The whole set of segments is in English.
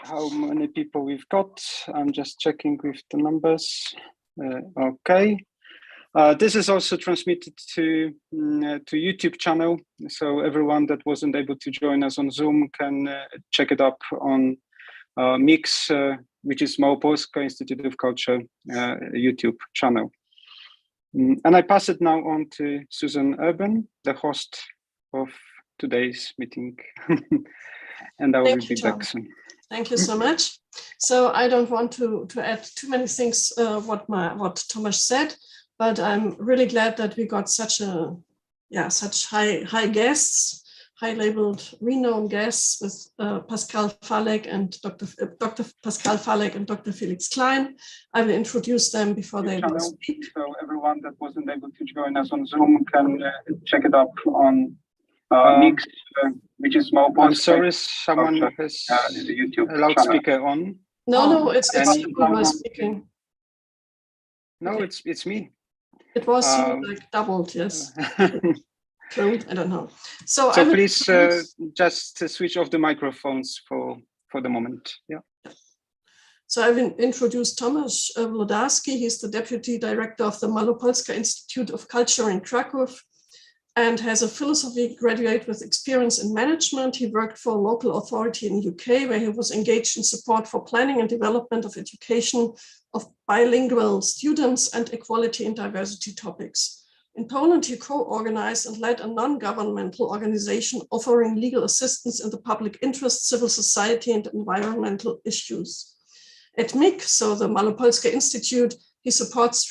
how many people we've got. I'm just checking with the numbers. Okay. This is also transmitted to YouTube channel, so everyone that wasn't able to join us on Zoom can check it up on Mix, which is Malopolska Institute of Culture YouTube channel. And I pass it now on to Susanne Urban, the host of today's meeting, and I will be back soon. Thank you so much. So I don't want to add too many things what Tomasz said, but I'm really glad that we got such high guests, high labeled renowned guests with Pascale Falek and Dr. Pascale Falek and Dr. Felix Klein. I will introduce them before they will speak. So everyone that wasn't able to join us on Zoom can check it up on Mix, which is Malopolska. I'm sorry, someone has the YouTube a loudspeaker on. No, it's you who was speaking. No, it's me. It was like doubled, yes. I don't know. So please just switch off the microphones for the moment. Yeah. So I will introduce Tomasz Wlodarski. He's the Deputy Director of the Malopolska Institute of Culture in Krakow and has a philosophy graduate with experience in management. He worked for a local authority in the UK where he was engaged in support for planning and development of education of bilingual students and equality and diversity topics. In Poland, he co-organized and led a non-governmental organization offering legal assistance in the public interest, civil society, and environmental issues. At MIC, so the Malopolska Institute, he supports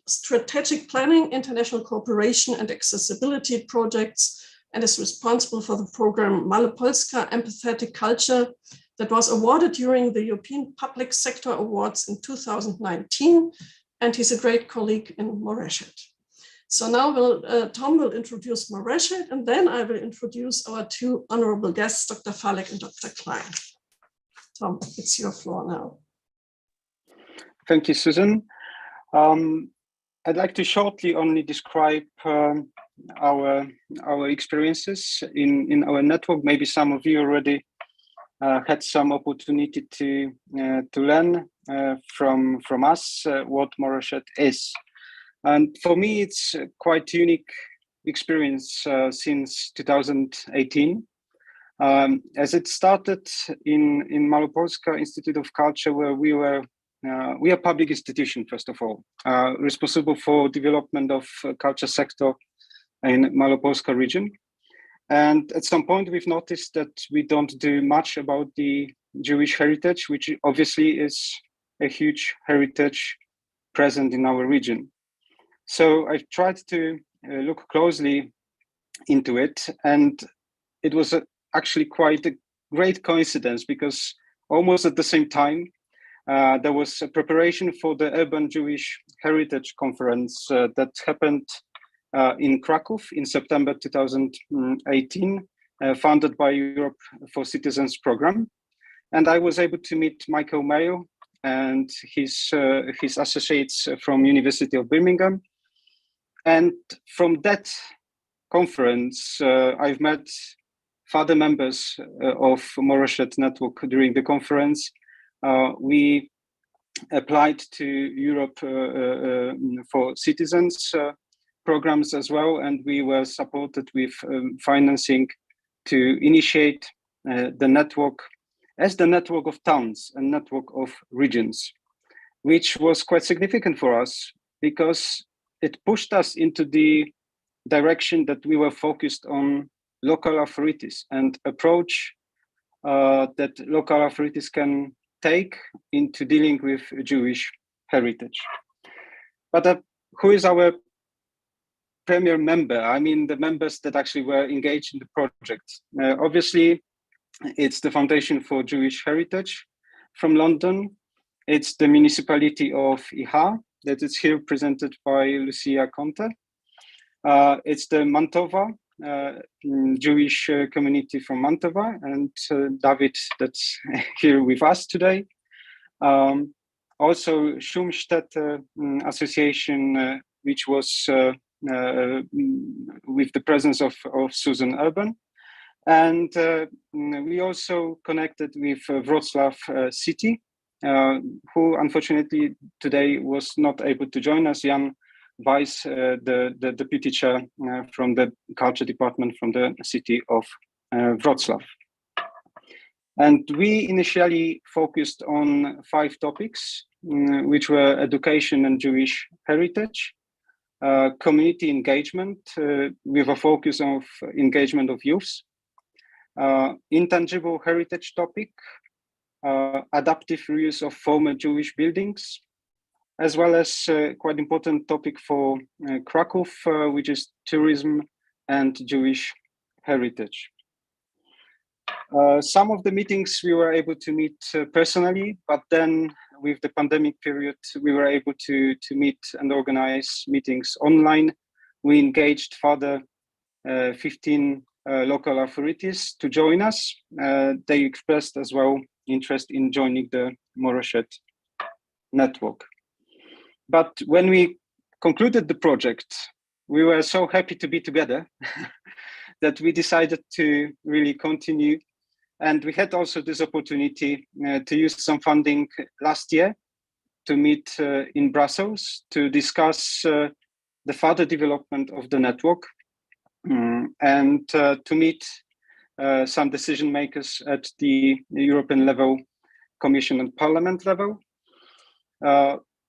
strategic planning, international cooperation, and accessibility projects, and is responsible for the program Malopolska Empathetic Culture that was awarded during the European Public Sector Awards in 2019, and he's a great colleague in Moreshet. So now Tom will introduce Moreshet, and then I will introduce our two honorable guests, Dr. Falek and Dr. Klein. Tom, it's your floor now. Thank you, Susan. I'd like to shortly only describe our experiences in our network. Maybe some of you already had some opportunity to learn from us what Moreshet is. And for me, it's a quite unique experience since 2018. As it started in Malopolska Institute of Culture, where we are a public institution, first of all, responsible for development of culture sector in Malopolska region. And at some point, we've noticed that we don't do much about the Jewish heritage, which obviously is a huge heritage present in our region. So I've tried to look closely into it, and it was actually quite a great coincidence because almost at the same time, there was a preparation for the Urban Jewish Heritage Conference that happened in Krakow in September 2018, funded by Europe for Citizens program. And I was able to meet Michael Mayo and his associates from University of Birmingham. And from that conference, I've met further members of Moreshet Network during the conference. We applied to Europe for Citizens programs as well, and we were supported with financing to initiate the network as the network of towns and network of regions, which was quite significant for us because it pushed us into the direction that we were focused on local authorities and approach that local authorities can take into dealing with Jewish heritage. But who is our premier member? I mean, the members that actually were engaged in the project. Obviously, it's the Foundation for Jewish Heritage from London. It's the municipality of Hijar, that is here presented by Lucia Conte. It's the Mantova, Jewish community from Mantova, and David that's here with us today. Also Schumstädte Association, which was with the presence of Susanne Urban. And we also connected with Wrocław city, who unfortunately today was not able to join us. Jan Weiss, the deputy chair from the culture department from the city of Wrocław. And we initially focused on 5 topics, which were education and Jewish heritage, community engagement with a focus of engagement of youths, intangible heritage topic, adaptive reuse of former Jewish buildings, as well as quite important topic for Krakow, which is tourism and Jewish heritage. Some of the meetings we were able to meet personally, but then with the pandemic period, we were able to meet and organize meetings online. We engaged further 15 local authorities to join us. They expressed as well interest in joining the Moreshet network. But when we concluded the project, we were so happy to be together that we decided to really continue. And we had also this opportunity to use some funding last year to meet in Brussels to discuss the further development of the network and to meet some decision makers at the European level, Commission and Parliament level.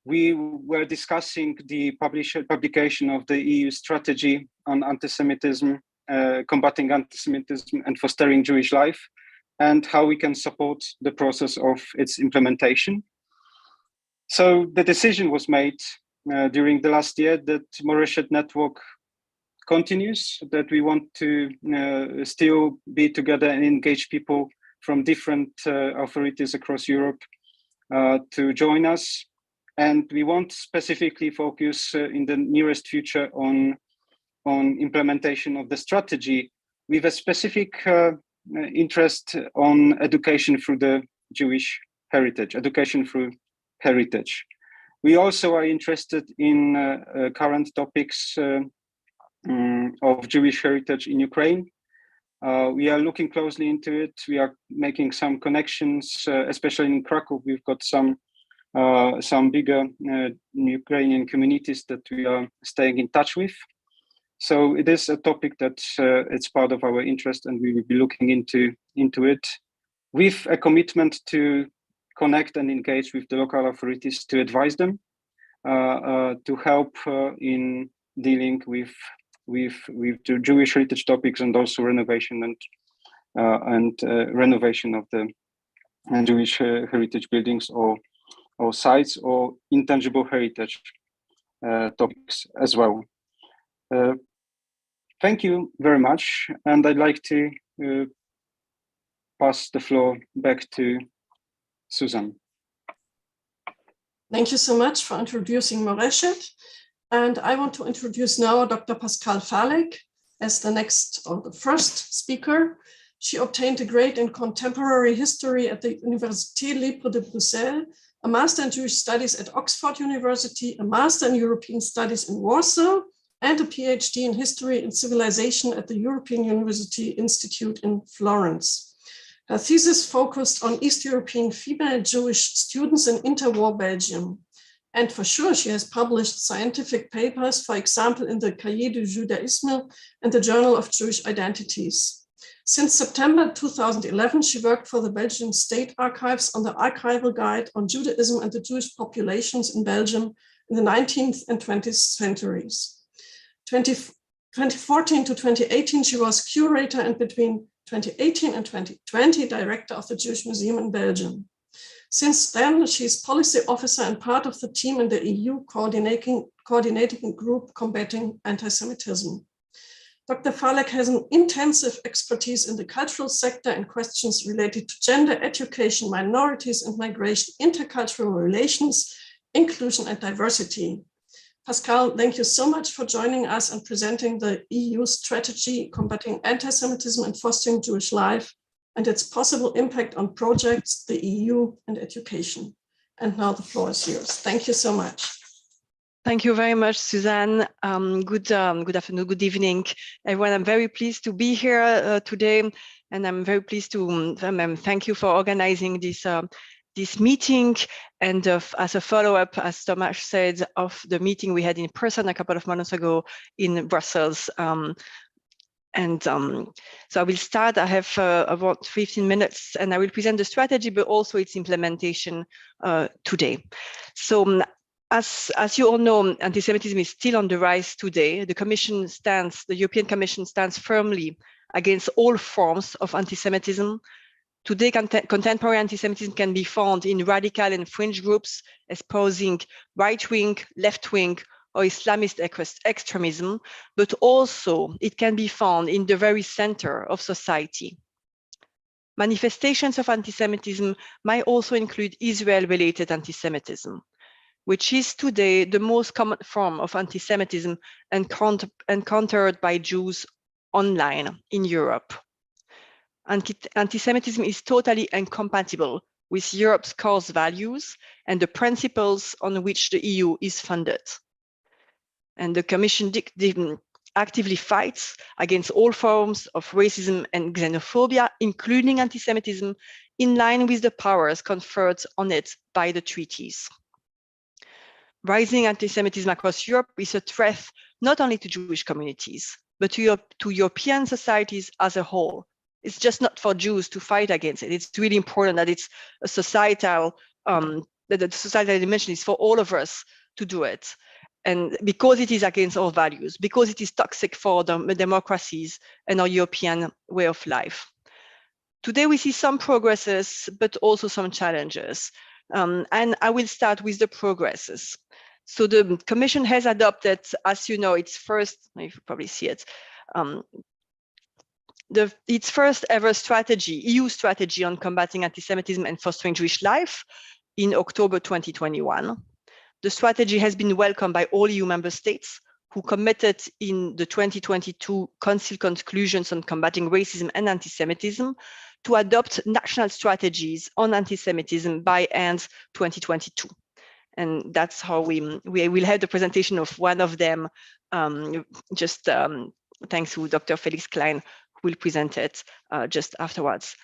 We were discussing the publication of the EU strategy on anti-Semitism, combating anti-Semitism and fostering Jewish life, and how we can support the process of its implementation. So the decision was made during the last year that Moreshet network continues, that we want to still be together and engage people from different authorities across Europe to join us. And we want specifically focus in the nearest future on implementation of the strategy with a specific interest on education through the Jewish heritage, education through heritage. We also are interested in current topics of Jewish heritage in Ukraine. We are looking closely into it. We are making some connections, especially in Krakow. We've got some bigger Ukrainian communities that we are staying in touch with. So it is a topic that it's part of our interest, and we will be looking into it with a commitment to connect and engage with the local authorities to advise them, to help in dealing with the Jewish heritage topics, and also renovation and renovation of the Jewish heritage buildings or sites or intangible heritage topics as well. Thank you very much, and I'd like to pass the floor back to Susanne. Thank you so much for introducing Moreshet. And I want to introduce now Dr. Pascale Falek as the next or the first speaker. She obtained a grade in contemporary history at the Université Libre de Bruxelles, a master in Jewish studies at Oxford University, a master in European studies in Warsaw, and a PhD in history and civilization at the European University Institute in Florence. Her thesis focused on East European female Jewish students in interwar Belgium. And for sure, she has published scientific papers, for example, in the Cahiers du Judaïsme and the Journal of Jewish Identities. Since September 2011, she worked for the Belgian State Archives on the archival guide on Judaism and the Jewish populations in Belgium in the 19th and 20th centuries. 2014 to 2018, she was curator, and between 2018 and 2020, director of the Jewish Museum in Belgium. Since then, she's policy officer and part of the team in the EU coordinating group combating anti-Semitism. Dr. Falek has an intensive expertise in the cultural sector and questions related to gender, education, minorities and migration, intercultural relations, inclusion and diversity. Pascale, thank you so much for joining us and presenting the EU strategy combating anti-Semitism and fostering Jewish life and its possible impact on projects, the EU and education. And now the floor is yours. Thank you so much. Thank you very much, Susanne. Good afternoon, good evening, everyone. I'm very pleased to be here today, and I'm very pleased to thank you for organizing this meeting. And as a follow-up, as Tomasz said, of the meeting we had in person a couple of months ago in Brussels. So I will start. I have about 15 minutes, and I will present the strategy, but also its implementation today. So. As you all know, anti-Semitism is still on the rise today. The European Commission stands firmly against all forms of anti-Semitism. Today, contemporary anti-Semitism can be found in radical and fringe groups espousing right-wing, left-wing, or Islamist extremism, but also it can be found in the very center of society. Manifestations of anti-Semitism might also include Israel-related anti-Semitism, which is today the most common form of anti-Semitism encountered by Jews online in Europe. Anti-Semitism is totally incompatible with Europe's core values and the principles on which the EU is funded. And the Commission actively fights against all forms of racism and xenophobia, including anti-Semitism, in line with the powers conferred on it by the treaties. Rising anti-Semitism across Europe is a threat not only to Jewish communities, but to European societies as a whole. It's just not for Jews to fight against it. It's really important that it's a societal, that the societal dimension is for all of us to do it. And because it is against our values, because it is toxic for the democracies and our European way of life. Today we see some progresses, but also some challenges. And I will start with the progresses. So the Commission has adopted, as you know, its first, you probably see it, its first ever strategy, EU strategy on combating anti-Semitism and fostering Jewish life in October 2021. The strategy has been welcomed by all EU member states who committed in the 2022 Council conclusions on combating racism and anti-Semitism to adopt national strategies on anti-Semitism by end 2022. And that's how we will have the presentation of one of them, thanks to Dr. Felix Klein, who will present it just afterwards.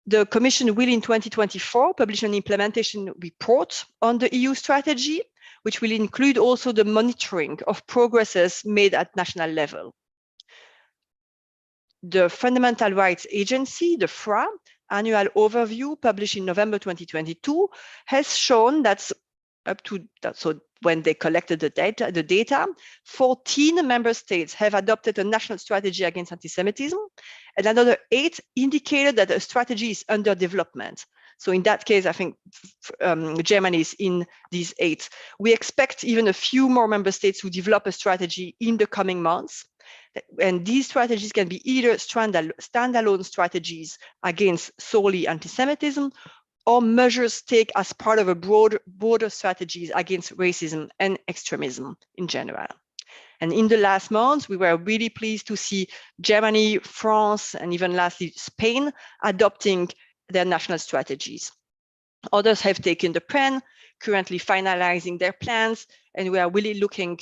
The Commission will in 2024 publish an implementation report on the EU strategy, which will include also the monitoring of progresses made at national level. The Fundamental Rights Agency, the FRA, annual overview published in November 2022 has shown that so when they collected the data, 14 member states have adopted a national strategy against anti-Semitism, and another 8 indicated that a strategy is under development. So in that case, I think Germany is in these 8. We expect even a few more member states to develop a strategy in the coming months. And these strategies can be either standalone strategies against solely anti-Semitism, or measures taken as part of a broader strategies against racism and extremism in general. And in the last months, we were really pleased to see Germany, France, and even lastly, Spain adopting their national strategies. Others have taken the pen, currently finalizing their plans, and we are really looking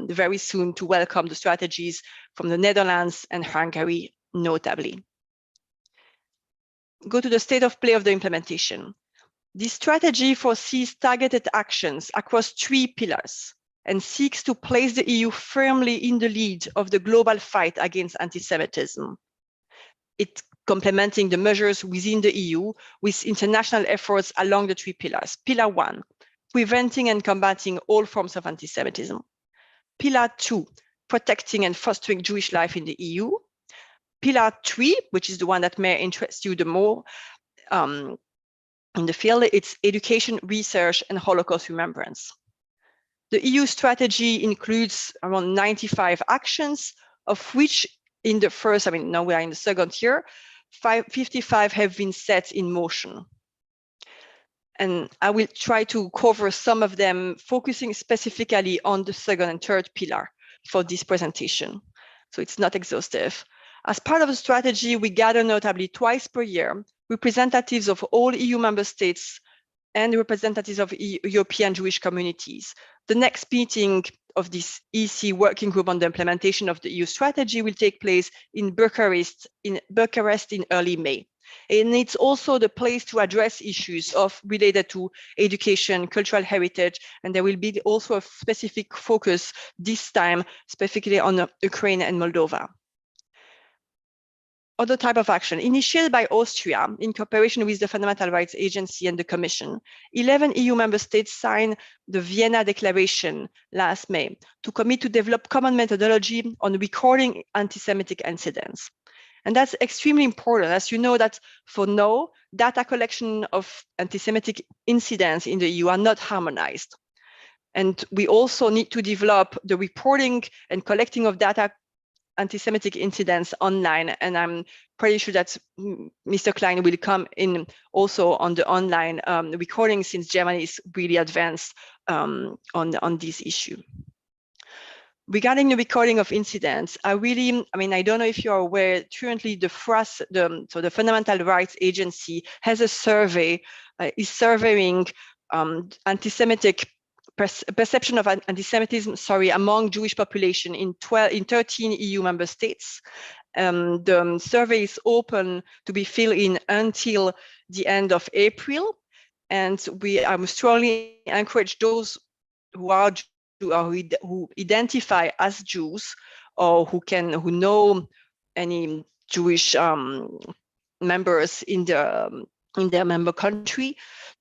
very soon to welcome the strategies from the Netherlands and Hungary, notably. Go to the state of play of the implementation. This strategy foresees targeted actions across 3 pillars and seeks to place the EU firmly in the lead of the global fight against anti-Semitism. It's complementing the measures within the EU with international efforts along the 3 pillars. Pillar 1, preventing and combating all forms of anti-Semitism. Pillar 2, protecting and fostering Jewish life in the EU. Pillar 3, which is the one that may interest you the more in the field, it's education, research, and Holocaust remembrance. The EU strategy includes around 95 actions, of which in the first, now we are in the second year, 55 have been set in motion. And I will try to cover some of them, focusing specifically on the second and third pillar for this presentation. So it's not exhaustive. As part of the strategy, we gather notably twice per year representatives of all EU member states and representatives of European Jewish communities. The next meeting of this EC working group on the implementation of the EU strategy will take place in Bucharest in early May. And it's also the place to address issues related to education, cultural heritage, and there will be also a specific focus this time, specifically on Ukraine and Moldova. Other type of action initiated by Austria in cooperation with the Fundamental Rights Agency and the Commission. 11 EU member states signed the Vienna Declaration last May to commit to develop common methodology on recording anti-Semitic incidents. And that's extremely important, as you know that for now, data collection of anti-Semitic incidents in the EU are not harmonized. And we also need to develop the reporting and collecting of data anti-Semitic incidents online, and I'm pretty sure that Mr. Klein will come in also on the online recording, since Germany is really advanced on this issue. Regarding the recording of incidents, I don't know if you are aware, currently the FRAS, the Fundamental Rights Agency, has a survey, is surveying anti-Semitic perception of anti-Semitism, among Jewish population in 13 EU member states. The survey is open to be filled in until the end of April, and we strongly encourage those who identify as Jews or who know any Jewish members in their member country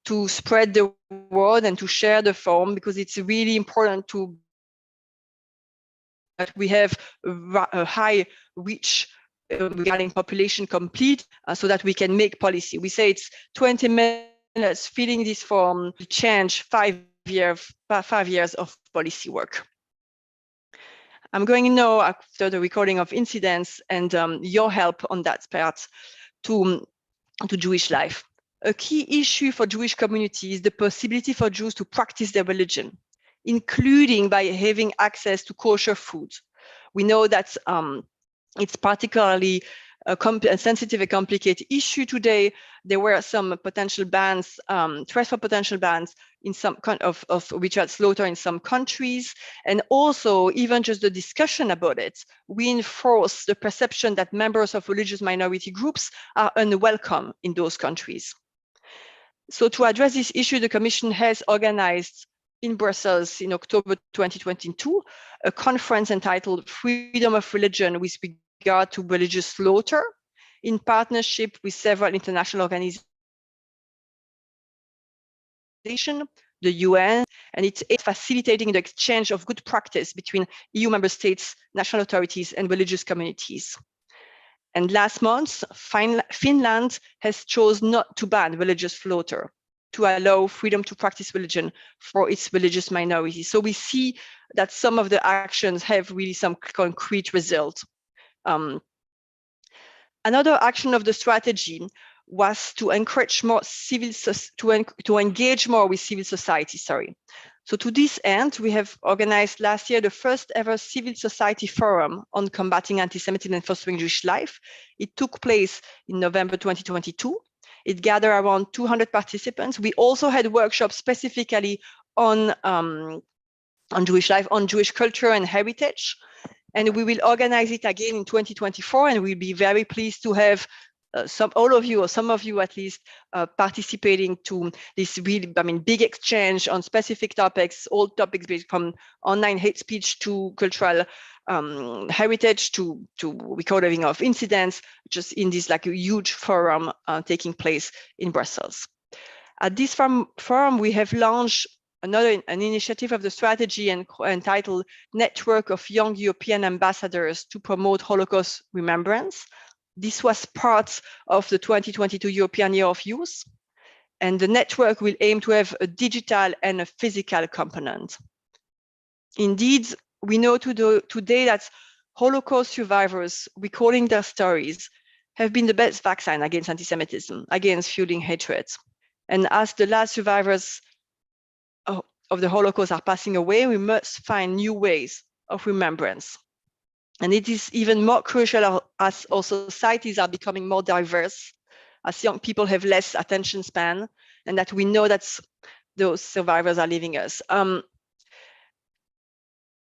to spread the word and to share the form, because it's really important that we have a high reach regarding population complete, so that we can make policy. We say it's 20 minutes filling this form to change 5 years of policy work. I'm going now, after the recording of incidents and your help on that part, to Jewish life. A key issue for Jewish community is the possibility for Jews to practice their religion, including by having access to kosher food. We know that it's particularly a sensitive and complicated issue today. There were some potential bans, threats for potential bans in some kind of ritual slaughter in some countries, and also even just the discussion about it reinforce the perception that members of religious minority groups are unwelcome in those countries. So to address this issue, the Commission has organized in Brussels in October 2022 a conference entitled Freedom of Religion with regard to religious slaughter, in partnership with several international organizations, the UN, and it's facilitating the exchange of good practice between EU member states, national authorities, and religious communities. And last month, Finland has chosen not to ban religious slaughter, to allow freedom to practice religion for its religious minorities. So we see that some of the actions have really some concrete results. Another action of the strategy was to encourage more to engage more with civil society. So to this end, we have organized last year the first ever civil society forum on combating anti-Semitism and fostering Jewish life. It took place in November 2022. It gathered around 200 participants. We also had workshops specifically on Jewish life, on Jewish culture and heritage. And we will organize it again in 2024, and we'll be very pleased to have all of you, or some of you at least, participating to this really, big exchange on specific topics, all topics based from online hate speech to cultural heritage to recording of incidents, just in this huge forum taking place in Brussels. At this forum, we have launched an initiative of the strategy entitled Network of Young European Ambassadors to Promote Holocaust Remembrance. This was part of the 2022 European Year of Youth, and the network will aim to have a digital and a physical component. Indeed, we know today that Holocaust survivors recalling their stories have been the best vaccine against anti-Semitism, against fueling hatred. And as the last survivors of the Holocaust are passing away, we must find new ways of remembrance. And it is even more crucial as our societies are becoming more diverse, as young people have less attention span, and that we know that those survivors are leaving us.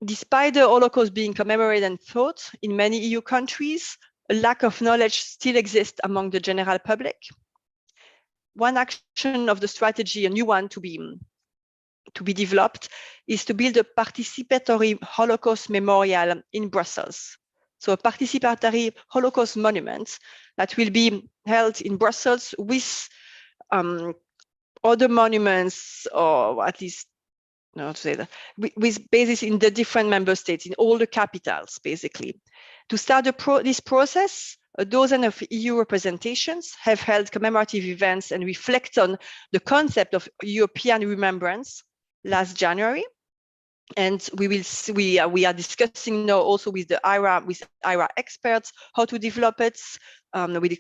Despite the Holocaust being commemorated and taught in many EU countries, a lack of knowledge still exists among the general public. One action of the strategy, a new one to be developed, is to build a participatory Holocaust memorial in Brussels. So a participatory Holocaust monument that will be held in Brussels with other monuments, or at least, no, to say that, with basis in the different member states, in all the capitals, basically. To start this process, a dozen of EU representations have held commemorative events and reflect on the concept of European remembrance last January. And we are discussing now also with the IRA experts how to develop it. We're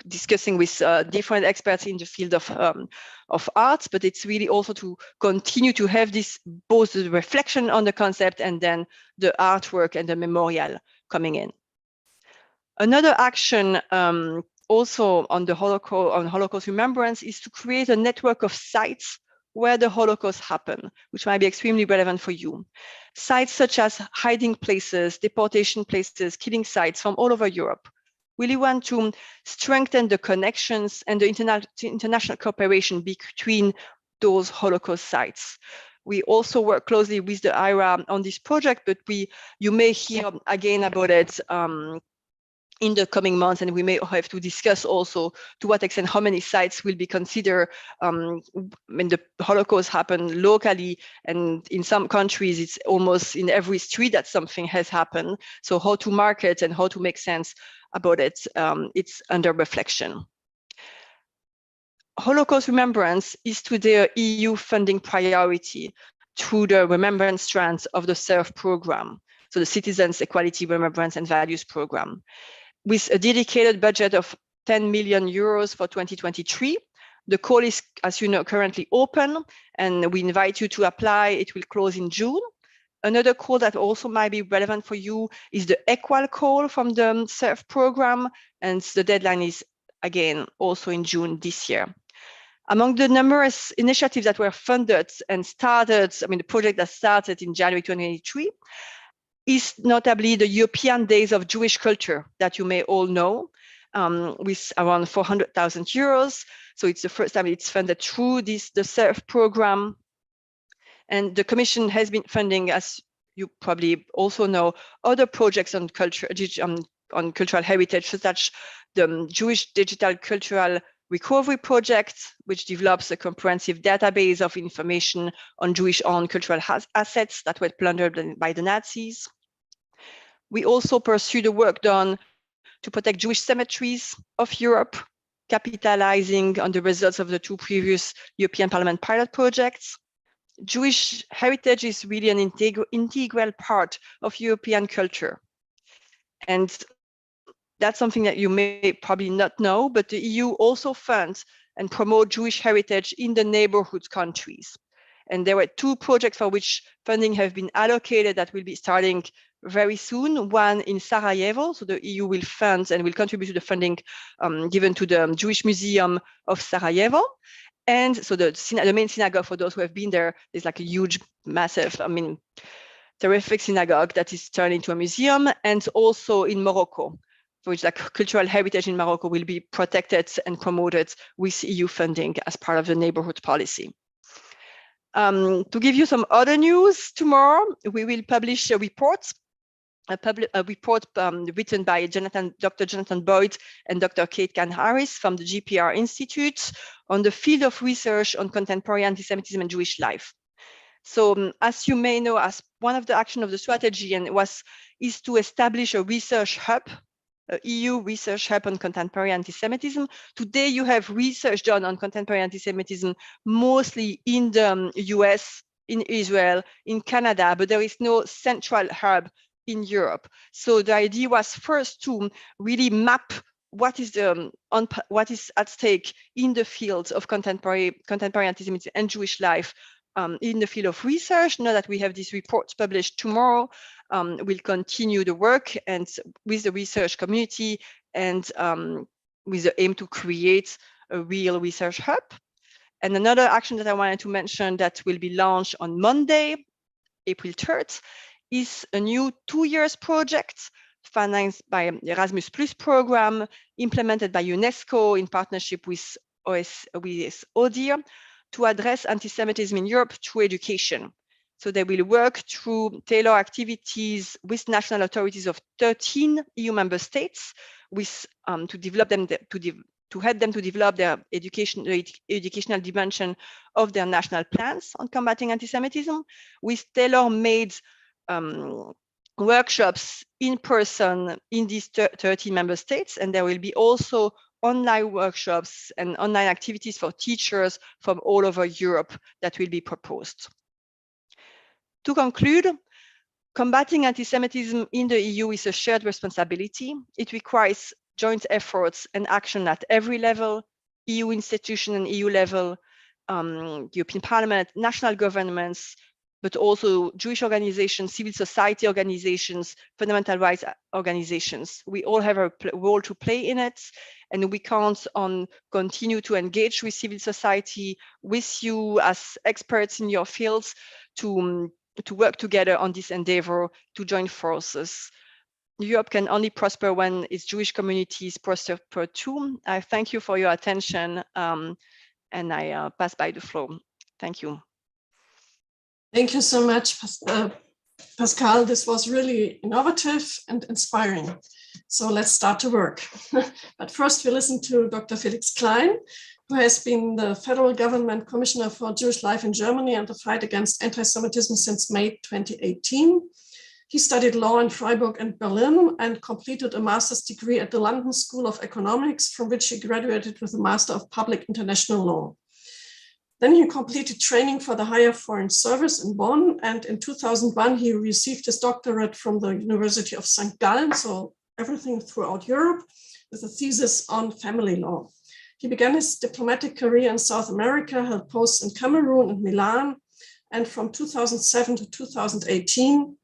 discussing with different experts in the field of arts, but it's really also to continue to have this, both the reflection on the concept and then the artwork and the memorial coming in. Another action also on the Holocaust remembrance is to create a network of sites where the Holocaust happened, which might be extremely relevant for you. Sites such as hiding places, deportation places, killing sites from all over Europe. We really want to strengthen the connections and the international cooperation between those Holocaust sites. We also work closely with the IRA on this project, but you may hear again about it in the coming months, and we may have to discuss also to what extent how many sites will be considered when the Holocaust happened locally, and in some countries it's almost in every street that something has happened. So how to market and how to make sense about it, it's under reflection. Holocaust remembrance is today an EU funding priority through the remembrance strands of the SERV program, so the Citizens, Equality, Remembrance and Values program. With a dedicated budget of 10 million euros for 2023. The call is, as you know, currently open, and we invite you to apply. It will close in June. Another call that also might be relevant for you is the Equal call from the SERV program, and the deadline is, again, also in June this year. Among the numerous initiatives that were funded and started, the project that started in January 2023, is notably the European Days of Jewish Culture that you may all know, with around 400,000 euros. So it's the first time it's funded through the SERV program. And the Commission has been funding, as you probably also know, other projects on culture, on cultural heritage, such as the Jewish Digital Cultural Recovery Project, which develops a comprehensive database of information on Jewish-owned cultural assets that were plundered by the Nazis. We also pursue the work done to protect Jewish cemeteries of Europe, capitalizing on the results of the two previous European Parliament pilot projects. Jewish heritage is really an integral part of European culture. And that's something that you may probably not know, but the EU also funds and promotes Jewish heritage in the neighborhood countries. And there were two projects for which funding have been allocated that will be starting very soon. One in Sarajevo, so the EU will fund and will contribute to the funding given to the Jewish Museum of Sarajevo. And so the main synagogue, for those who have been there, is like a huge, massive, terrific synagogue that is turned into a museum. And also in Morocco, for which like cultural heritage in Morocco will be protected and promoted with EU funding as part of the neighborhood policy. To give you some other news, tomorrow we will publish a report, written by Dr. Jonathan Boyd and Dr. Kate Kahn-Harris from the GPR Institute on the field of research on contemporary anti-Semitism and Jewish life. So as you may know, as one of the action of the strategy is to establish a research hub, a EU research hub on contemporary anti-Semitism. Today, you have research done on contemporary anti-Semitism, mostly in the US, in Israel, in Canada, but there is no central hub in Europe. So the idea was first to really map what is at stake in the fields of contemporary anti-Semitism and Jewish life in the field of research. Now that we have this report published tomorrow, we'll continue the work and with the research community and with the aim to create a real research hub. And another action that I wanted to mention that will be launched on Monday, April 3rd, is a new 2-year project financed by the Erasmus Plus program, implemented by UNESCO in partnership with ODIHR, to address anti-Semitism in Europe through education. So they will work through tailored activities with national authorities of 13 EU member states, with to develop them to help them to develop their educational dimension of their national plans on combating anti-Semitism, with tailor-made workshops in person in these 13 member states. And there will be also online workshops and online activities for teachers from all over Europe that will be proposed. To conclude, combating anti-Semitism in the EU is a shared responsibility. It requires joint efforts and action at every level, EU institution and EU level, European Parliament, national governments, but also Jewish organizations, civil society organizations, fundamental rights organizations. We all have a role to play in it, and we count on continue to engage with civil society, with you as experts in your fields, to work together on this endeavor, to join forces. Europe can only prosper when its Jewish communities prosper too. I thank you for your attention, and I pass by the floor. Thank you. Thank you so much, Pascale. This was really innovative and inspiring. So let's start to work. But first we listen to Dr. Felix Klein, who has been the federal government commissioner for Jewish life in Germany and the fight against anti-Semitism since May 2018. He studied law in Freiburg and Berlin and completed a master's degree at the London School of Economics, from which he graduated with a Master of Public International Law. Then he completed training for the Higher Foreign Service in Bonn, and in 2001 he received his doctorate from the University of St. Gallen, so everything throughout Europe, with a thesis on family law. He began his diplomatic career in South America, held posts in Cameroon and Milan, and from 2007 to 2018,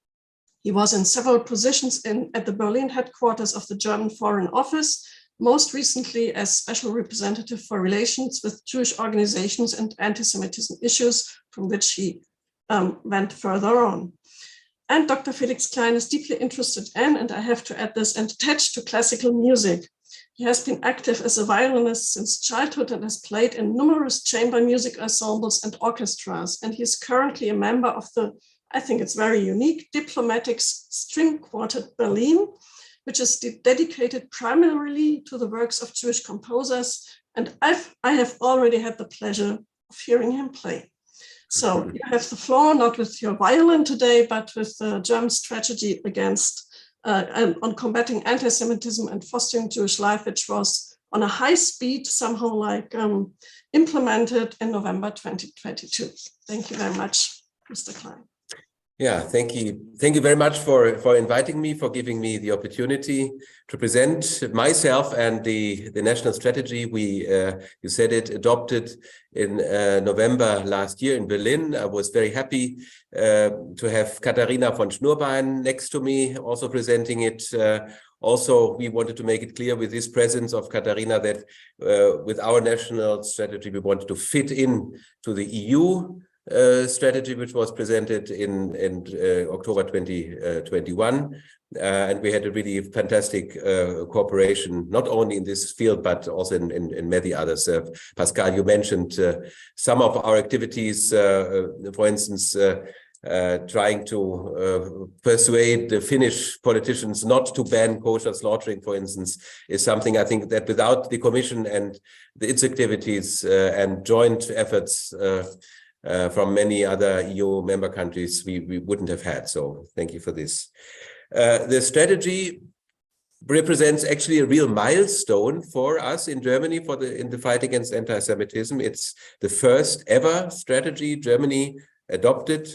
he was in several positions at the Berlin headquarters of the German Foreign Office, most recently as special representative for relations with Jewish organizations and anti-Semitism issues, from which he went further on. And Dr. Felix Klein is deeply interested in, and I have to add this, and attached to classical music. He has been active as a violinist since childhood and has played in numerous chamber music ensembles and orchestras. And he is currently a member of the, I think it's very unique, Diplomatic String Quartet Berlin, which is dedicated primarily to the works of Jewish composers. And I have already had the pleasure of hearing him play. So you have the floor, not with your violin today, but with the German strategy against on combating anti-Semitism and fostering Jewish life, which was on a high speed, somehow like implemented in November 2022. Thank you very much, Mr. Klein. Yeah, thank you. Thank you very much for inviting me, for giving me the opportunity to present myself and the national strategy we, you said it, adopted in November last year in Berlin. I was very happy to have Katharina von Schnurbein next to me, also presenting it. Also, we wanted to make it clear with this presence of Katharina that with our national strategy, we wanted to fit in to the EU strategy, which was presented in October 2021. And we had a really fantastic cooperation, not only in this field, but also in many others. Pascale, you mentioned some of our activities, for instance, trying to persuade the Finnish politicians not to ban kosher slaughtering, for instance, is something I think that without the Commission and its activities and joint efforts from many other EU member countries, we wouldn't have had. So thank you for this. The strategy represents actually a real milestone for us in Germany in the fight against anti-Semitism. It's the first ever strategy Germany adopted.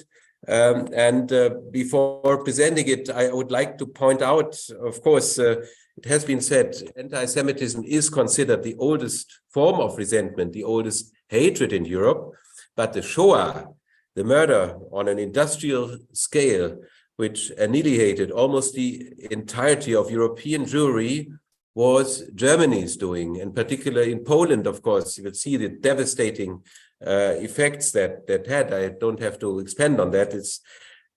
Before presenting it, I would like to point out, of course, it has been said, anti-Semitism is considered the oldest form of resentment, the oldest hatred in Europe. But the Shoah, the murder on an industrial scale, which annihilated almost the entirety of European Jewry, was Germany's doing, and particularly in Poland, of course. You will see the devastating effects that had. I don't have to expand on that. It's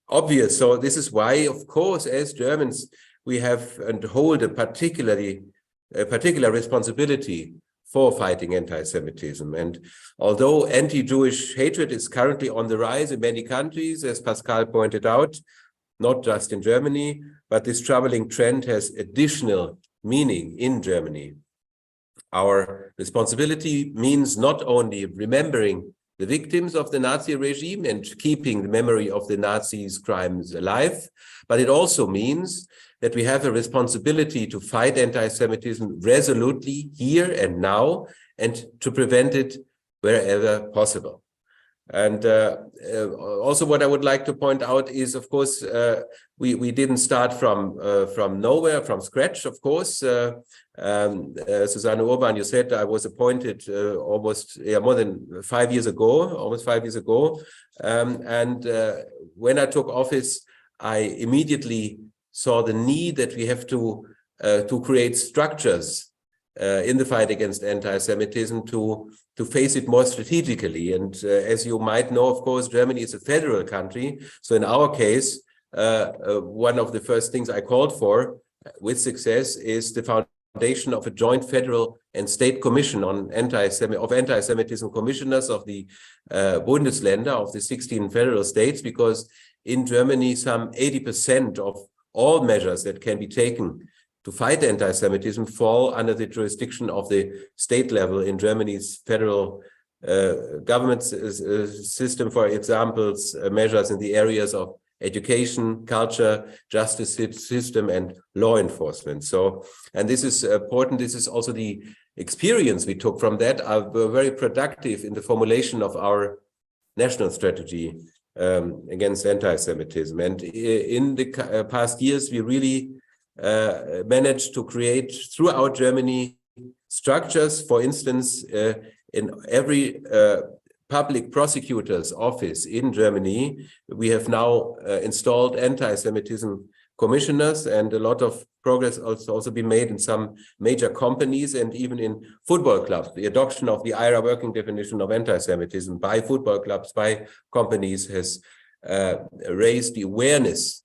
obvious. So this is why, of course, as Germans, we have and hold a particular responsibility for fighting anti-Semitism. And although anti-Jewish hatred is currently on the rise in many countries, as Pascale pointed out, not just in Germany, but this troubling trend has additional meaning in Germany. Our responsibility means not only remembering the victims of the Nazi regime and keeping the memory of the Nazis' crimes alive, but it also means that we have a responsibility to fight anti-Semitism resolutely here and now, and to prevent it wherever possible. And also what I would like to point out is, of course, we didn't start from nowhere, from scratch, of course. Susanne Urban, you said I was appointed more than 5 years ago, almost 5 years ago. When I took office, I immediately saw the need that we have to create structures in the fight against anti-Semitism to face it more strategically. And as you might know, of course, Germany is a federal country. So in our case, one of the first things I called for with success is the foundation of a joint federal and state commission on anti-Semitism commissioners of the Bundesländer of the 16 federal states, because in Germany, some 80% of all measures that can be taken to fight anti-Semitism fall under the jurisdiction of the state level in Germany's federal government system. For examples, measures in the areas of education, culture, justice system, and law enforcement. So, and this is important. This is also the experience we took from that. Were very productive in the formulation of our national strategy against anti-Semitism. And in the past years, we really managed to create throughout Germany structures. For instance, in every public prosecutor's office in Germany, we have now installed anti-Semitism commissioners, and a lot of progress also been made in some major companies and even in football clubs. The adoption of the IRA working definition of anti-Semitism by football clubs, by companies, has raised the awareness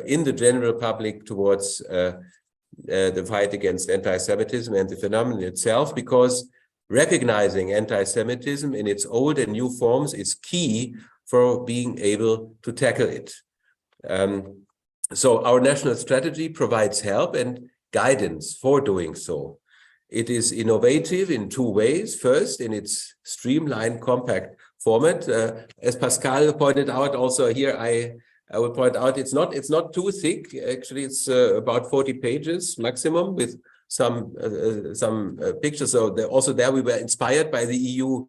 in the general public towards the fight against anti-Semitism and the phenomenon itself, because recognizing anti-Semitism in its old and new forms is key for being able to tackle it. So our national strategy provides help and guidance for doing so. It is innovative in two ways. First, in its streamlined, compact format. As Pascale pointed out, also here I will point out it's not too thick. Actually, it's about 40 pages maximum, with some pictures. So also there we were inspired by the EU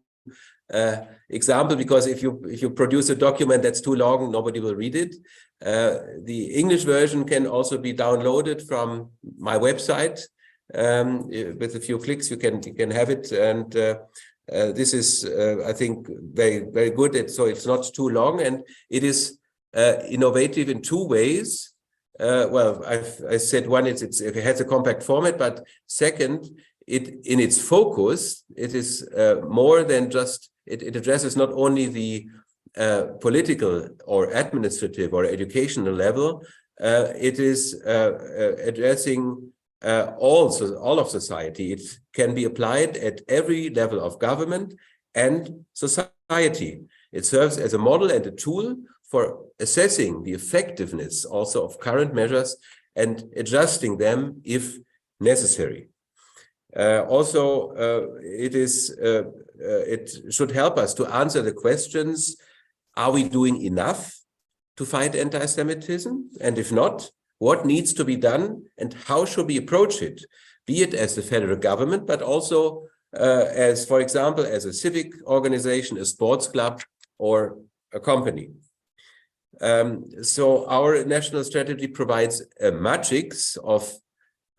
example, because if you produce a document that's too long, nobody will read it. The English version can also be downloaded from my website. With a few clicks, you can have it, and this is I think very good. So it's not too long, and it is innovative in two ways. Well, I said one, it has a compact format, but second, in its focus, it is more than just, it addresses not only the political or administrative or educational level, it is addressing all of society. It can be applied at every level of government and society. It serves as a model and a tool for assessing the effectiveness also of current measures and adjusting them if necessary. It should help us to answer the questions: are we doing enough to fight anti-Semitism? And if not, what needs to be done and how should we approach it? Be it as the federal government, but also as, for example, as a civic organization, a sports club, or a company. So our national strategy provides a matrix of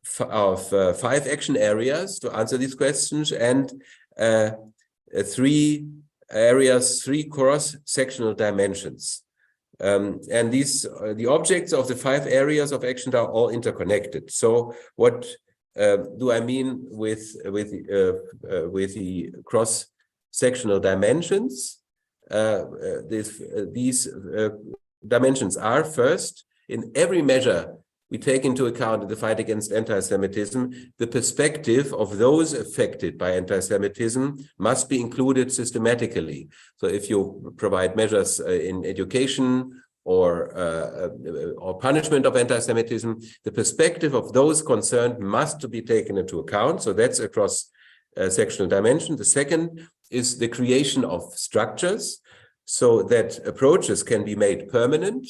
5 action areas to answer these questions, and 3 cross-sectional dimensions. And the objects of the 5 areas of action are all interconnected. So what do I mean with the cross-sectional dimensions? These dimensions are first, in every measure we take into account in the fight against anti-Semitism, the perspective of those affected by anti-Semitism must be included systematically. So if you provide measures in education or punishment of anti-Semitism, the perspective of those concerned must be taken into account. So that's a cross-sectional dimension. The second is the creation of structures so that approaches can be made permanent.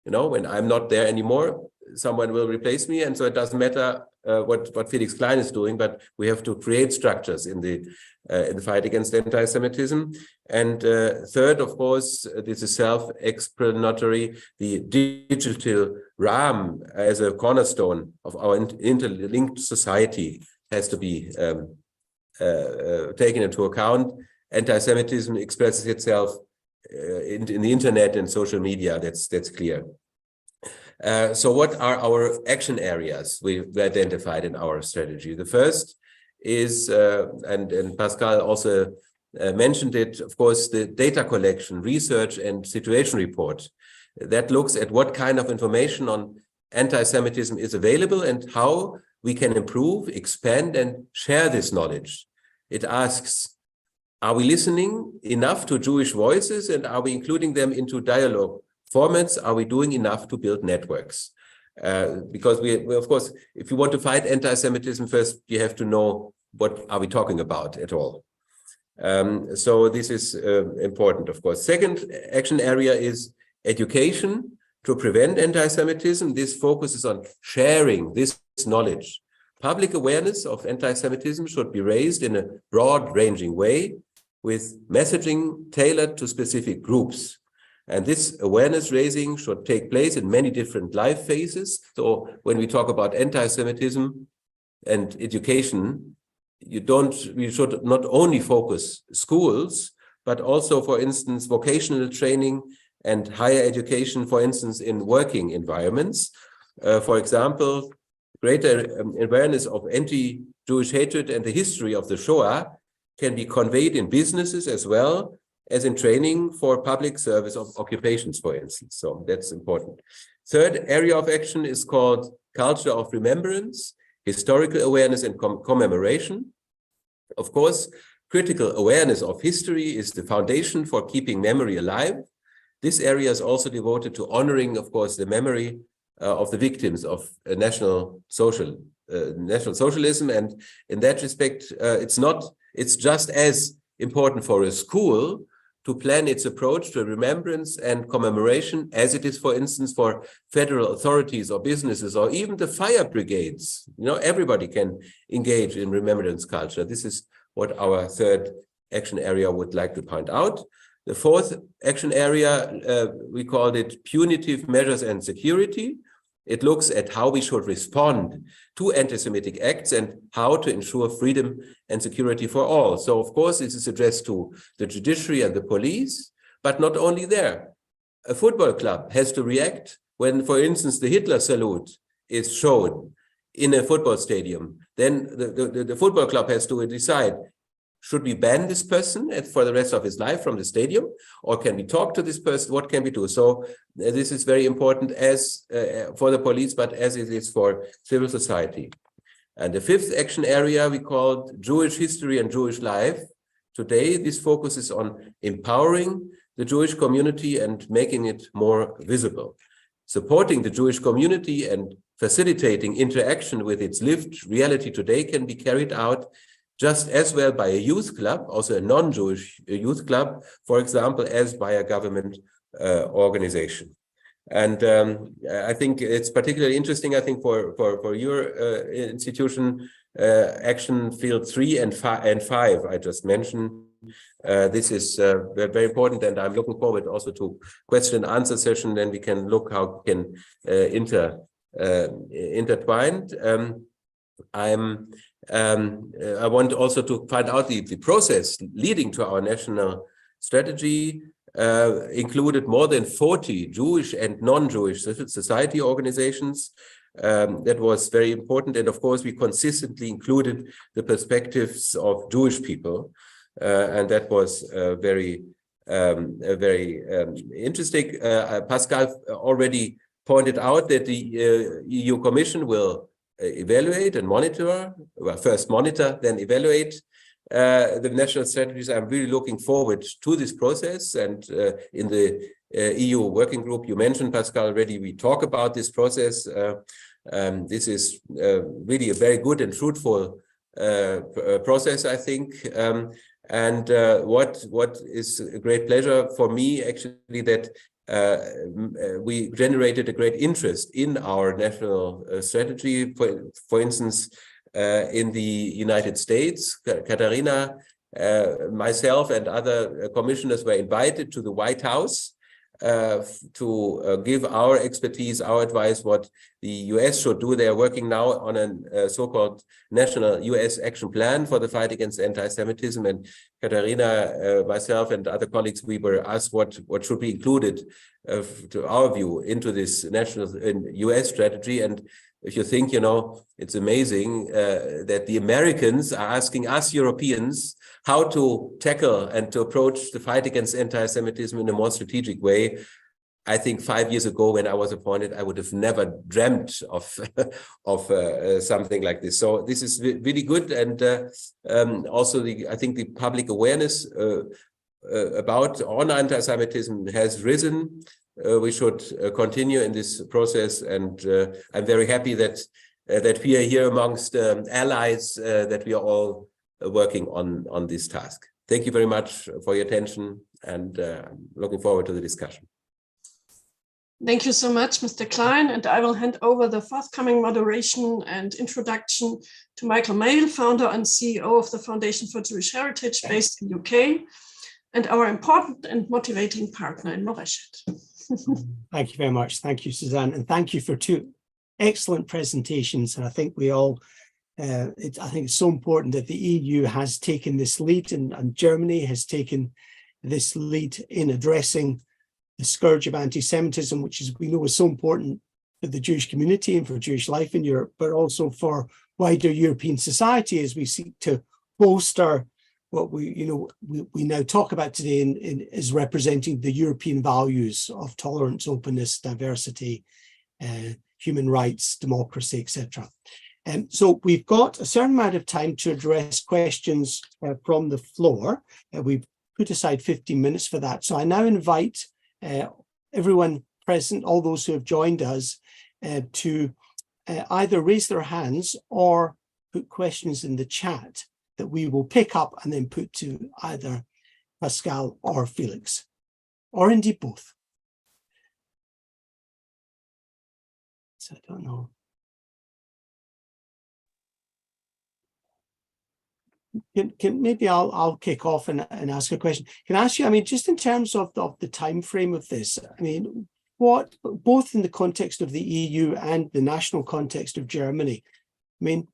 You know, when I'm not there anymore, someone will replace me, and so it doesn't matter what Felix Klein is doing, but we have to create structures in the fight against anti-Semitism. And third, of course, this is self-explanatory, the digital RAM as a cornerstone of our interlinked society has to be taken into account. Anti-Semitism expresses itself in the internet and social media, that's clear. So what are our action areas we've identified in our strategy? The first is, and Pascale also mentioned it, of course, the data collection, research and situation report that looks at what kind of information on anti-Semitism is available and how we can improve, expand and share this knowledge. It asks, are we listening enough to Jewish voices and are we including them into dialogue formats? Are we doing enough to build networks? Because we of course, if you want to fight anti-Semitism, first you have to know what are we talking about at all. So this is important, of course. Second action area is education to prevent anti-Semitism. This focuses on sharing this knowledge. Public awareness of anti-Semitism should be raised in a broad-ranging way with messaging tailored to specific groups. And this awareness raising should take place in many different life phases. So when we talk about anti-Semitism and education, we should not only focus schools, but also, for instance, vocational training and higher education, for instance, in working environments. For example, greater awareness of anti-Jewish hatred and the history of the Shoah can be conveyed in businesses as well as in training for public service of occupations, for instance. So that's important. Third area of action is called culture of remembrance, historical awareness and commemoration. Of course, critical awareness of history is the foundation for keeping memory alive. This area is also devoted to honoring, of course, the memory of the victims of National Socialism. And in that respect, it's just as important for a school to plan its approach to remembrance and commemoration as it is, for instance, for federal authorities or businesses or even the fire brigades. You know, everybody can engage in remembrance culture. This is what our third action area would like to point out. The fourth action area, we called it punitive measures and security. It looks at how we should respond to anti-Semitic acts and how to ensure freedom and security for all. So, of course, this is addressed to the judiciary and the police, but not only there. A football club has to react when, for instance, the Hitler salute is shown in a football stadium. Then the football club has to decide, should we ban this person for the rest of his life from the stadium? Or can we talk to this person? What can we do? So this is very important as for the police, but as it is for civil society. And the fifth action area we called Jewish history and Jewish life. Today, this focuses on empowering the Jewish community and making it more visible. Supporting the Jewish community and facilitating interaction with its lived reality today can be carried out just as well by a youth club, also a non-Jewish youth club, for example, as by a government organization. And I think it's particularly interesting, I think, for your institution, action field 3 and 5, I just mentioned. This is very important, and I'm looking forward also to question and answer session. Then we can look how we can intertwined. I want also to find out the process leading to our national strategy. Included more than 40 Jewish and non-Jewish society organizations That was very important. And of course, we consistently included the perspectives of Jewish people. And that was very interesting. Pascale already pointed out that the EU Commission will evaluate and monitor, well, first monitor, then evaluate the national strategies. I'm really looking forward to this process. And in the EU working group, you mentioned, Pascale, already, we talk about this process. This is really a very good and fruitful process, I think. And what is a great pleasure for me, actually, that we generated a great interest in our national strategy. For instance, in the United States, Katharina, myself and other commissioners were invited to the White House to give our expertise, our advice, what the US should do. They are working now on a so-called national US action plan for the fight against anti-Semitism. And Katharina, myself and other colleagues, we were asked what should be included, to our view, into this national US strategy. And if you think, you know, it's amazing that the Americans are asking us Europeans how to tackle and to approach the fight against anti-Semitism in a more strategic way. I think 5 years ago, when I was appointed, I would have never dreamt of something like this. So this is really good, and also I think the public awareness about anti-Semitism has risen. We should continue in this process, and I'm very happy that we are here amongst allies, that we are all working on this task. Thank you very much for your attention, and I'm looking forward to the discussion. Thank you so much, Mr. Klein, and I will hand over the forthcoming moderation and introduction to Michael Mail, founder and CEO of the Foundation for Jewish Heritage based in UK, and our important and motivating partner in Moreshet. Thank you very much. Thank you, Susanne, and thank you for two excellent presentations. And I think we all, I think it's so important that the EU has taken this lead, and Germany has taken this lead in addressing the scourge of anti-Semitism, which is, we know, is so important for the Jewish community and for Jewish life in Europe, but also for wider European society as we seek to bolster what we now talk about today is representing the European values of tolerance, openness, diversity, human rights, democracy, etc. And so we've got a certain amount of time to address questions from the floor. We've put aside 15 minutes for that. So I now invite everyone present, all those who have joined us, to either raise their hands or put questions in the chat that we will pick up and then put to either Pascale or Felix, or indeed both. So I don't know. Maybe I'll kick off and ask a question. Can I ask you, I mean, just in terms of the time frame of this, I mean, what, both in the context of the EU and the national context of Germany, I mean,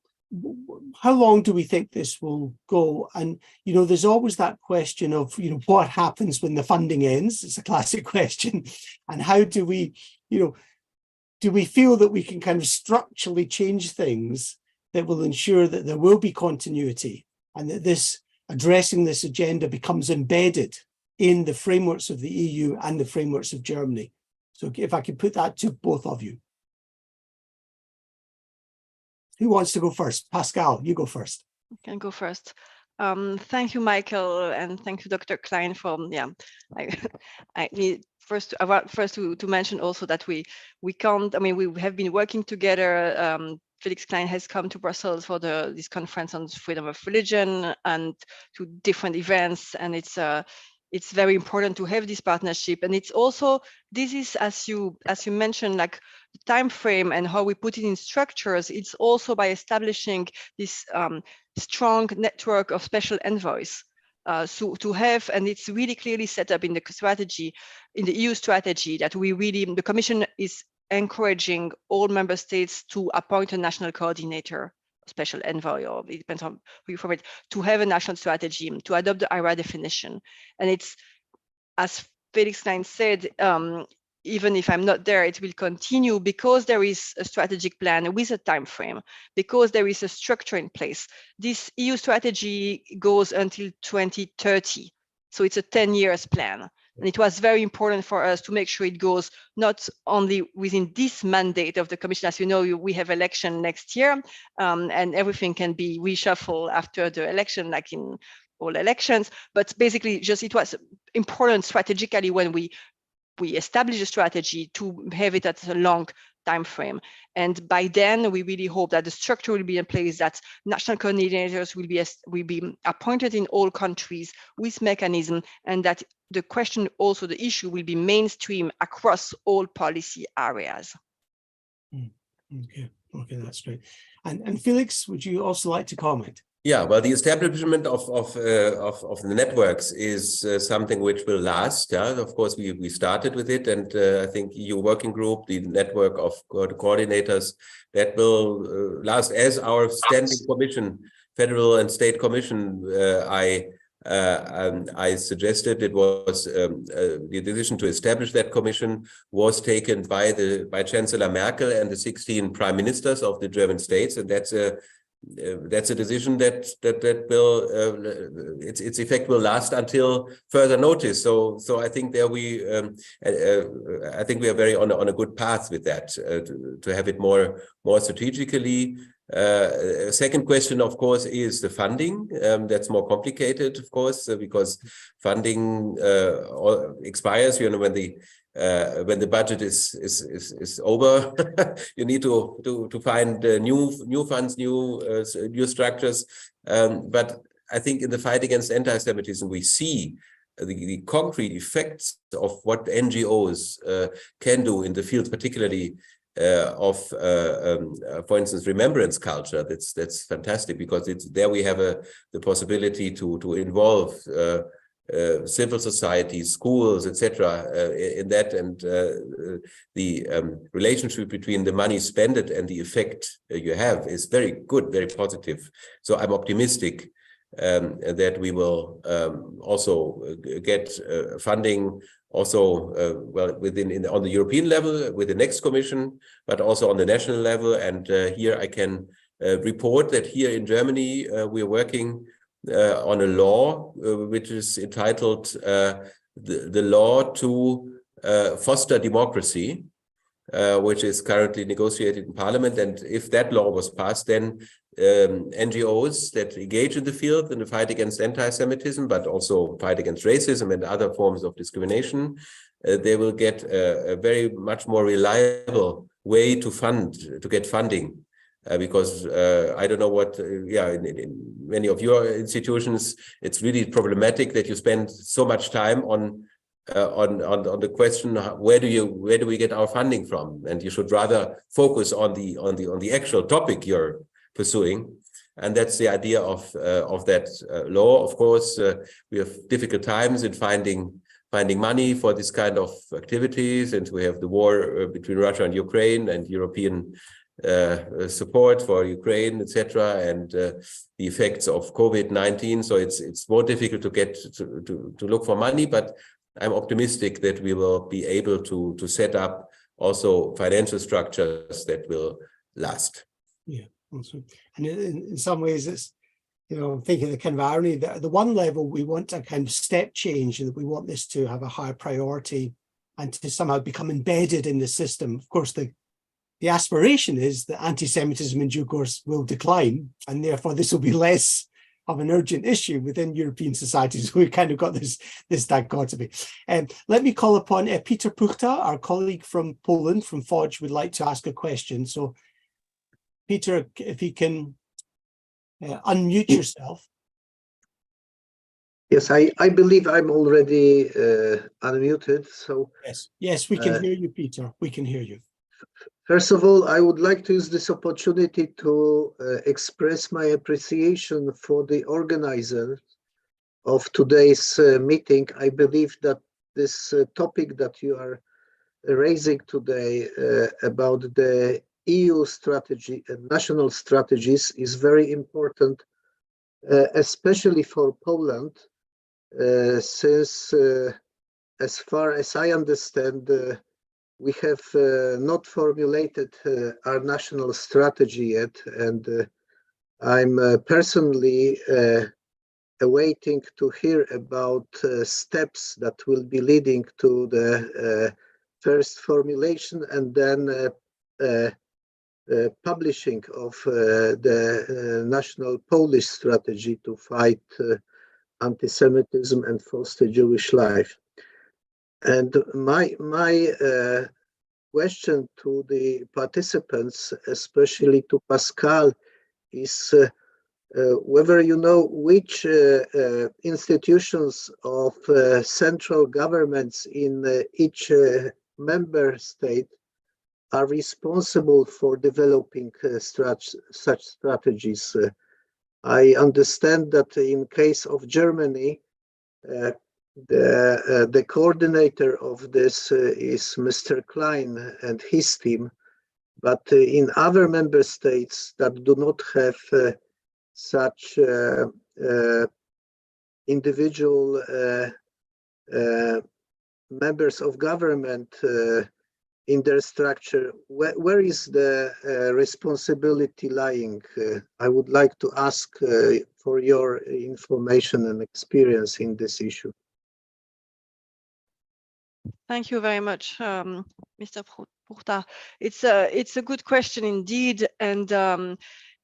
how long do we think this will go? And, you know, there's always that question of, you know, what happens when the funding ends? It's a classic question. And how do we, you know, do we feel that we can kind of structurally change things that will ensure that there will be continuity and that this, addressing this agenda becomes embedded in the frameworks of the EU and the frameworks of Germany? So if I could put that to both of you. Who wants to go first? Pascale, you go first. I can go first. Thank you, Michael, and thank you, Dr. Klein, for, I need first to mention also that we can't, I mean, we have been working together. Felix Klein has come to Brussels for this conference on freedom of religion and to different events, and it's very important to have this partnership. And it's also, this is, as you mentioned, like the time frame and how we put it in structures. It's also by establishing this strong network of special envoys. So to have, and it's really clearly set up in the strategy, in the EU strategy, that we really, the Commission is encouraging all member states to appoint a national coordinator, special envoy, or it depends on who you form it, to have a national strategy, to adopt the IRA definition. And it's, as Felix Klein said, even if I'm not there, it will continue because there is a strategic plan with a time frame, because there is a structure in place. This EU strategy goes until 2030. So it's a 10 years plan. And it was very important for us to make sure it goes not only within this mandate of the Commission. As you know, we have election next year, and everything can be reshuffled after the election, like in all elections. But basically, just it was important strategically when we establish a strategy to have it at a long time frame. And by then, we really hope that the structure will be in place, that national coordinators will be appointed in all countries with mechanism, and that the question, also the issue, will be mainstream across all policy areas. Okay, that's great. And Felix, would you also like to comment? Yeah, well, the establishment of the networks is something which will last. Yeah, of course, we started with it, and I think EU working group, the network of coordinators, that will last as our standing commission, federal and state commission. I suggested it was the decision to establish that commission was taken by Chancellor Merkel and the 16 prime ministers of the German states, and that's a decision that will its effect will last until further notice. So I think there I think we are very on a good path with that to have it more strategically. Second question, of course, is the funding. That's more complicated, of course, because funding expires. You know, when the budget is over, you need to find new funds, new structures. But I think in the fight against anti-Semitism, we see the concrete effects of what NGOs can do in the field, particularly of, for instance, remembrance culture. That's fantastic, because there we have the possibility to involve civil society, schools, etc. In that, and the relationship between the money spent and the effect you have is very good, very positive. So I'm optimistic that we will also get funding also well on the European level with the next commission, but also on the national level. And here I can report that here in Germany we are working on a law which is entitled the law to foster democracy, which is currently negotiated in Parliament. And if that law was passed, then NGOs that engage in the field in the fight against anti-Semitism, but also fight against racism and other forms of discrimination, they will get a very much more reliable way to get funding. Because I don't know what, in many of your institutions, it's really problematic that you spend so much time on the question, where do we get our funding from? And you should rather focus on the actual topic you're pursuing. And that's the idea of that law. Of course, we have difficult times in finding money for this kind of activities, and we have the war between Russia and Ukraine, and European support for Ukraine, etc., and the effects of COVID-19. So it's more difficult to get to look for money, but I'm optimistic that we will be able to set up also financial structures that will last. Yeah, awesome. And in some ways, it's, I'm thinking the kind of irony that at the one level we want a kind of step change, and that we want this to have a higher priority and to somehow become embedded in the system. Of course, the aspiration is that anti-Semitism in due course will decline, and therefore this will be less of an urgent issue within European societies. We've kind of got this dichotomy. Let me call upon Peter Puchta, our colleague from Poland, from FOJ, would like to ask a question. So, Peter, if you can unmute yourself. Yes, I believe I'm already unmuted. So yes, we can hear you, Peter. We can hear you. First of all, I would like to use this opportunity to express my appreciation for the organizer of today's meeting. I believe that this topic that you are raising today about the EU strategy and national strategies is very important, especially for Poland, since as far as I understand, we have not formulated our national strategy yet, and I'm personally awaiting to hear about steps that will be leading to the first formulation and then publishing of the national Polish strategy to fight anti-Semitism and foster Jewish life. And my question to the participants, especially to Pascale, is whether you know which institutions of central governments in each member state are responsible for developing such strategies. I understand that in case of Germany, the coordinator of this is Mr. Klein and his team, but in other member states that do not have such individual members of government in their structure, where is the responsibility lying? I would like to ask for your information and experience in this issue. Thank you very much, Mr. Purta. It's a good question indeed, and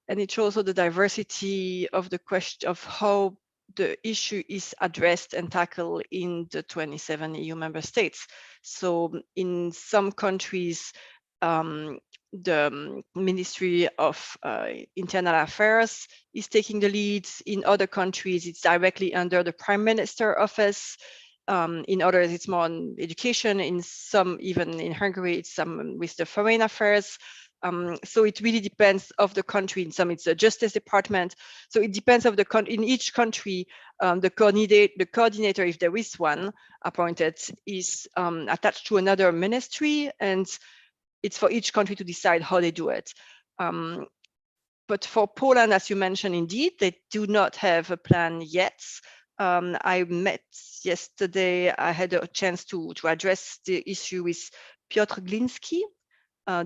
it shows also the diversity of the question of how the issue is addressed and tackled in the 27 EU member states. So in some countries, the Ministry of Internal Affairs is taking the lead. In other countries, it's directly under the Prime Minister office. In others, it's more on education. In some, even in Hungary, it's some with the Foreign Affairs. So it really depends of the country. In some, it's the Justice Department. So it depends of the in each country, the coordinator, if there is one appointed, is attached to another ministry, and it's for each country to decide how they do it. But for Poland, as you mentioned, indeed, they do not have a plan yet. I met yesterday, I had a chance to address the issue with Piotr Gliński,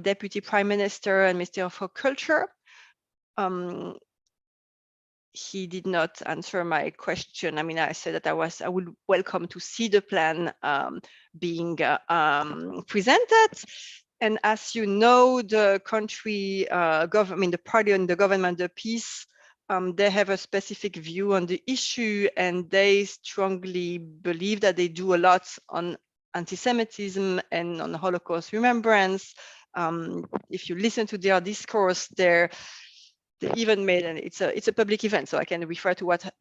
Deputy Prime Minister and Minister of Culture. He did not answer my question. I mean, I said that I would welcome to see the plan being presented. And as you know, the country government, the party and the government, the peace, they have a specific view on the issue, and they strongly believe that they do a lot on anti-Semitism and on Holocaust remembrance. If you listen to their discourse, they even made, and it's a public event, so I can refer to what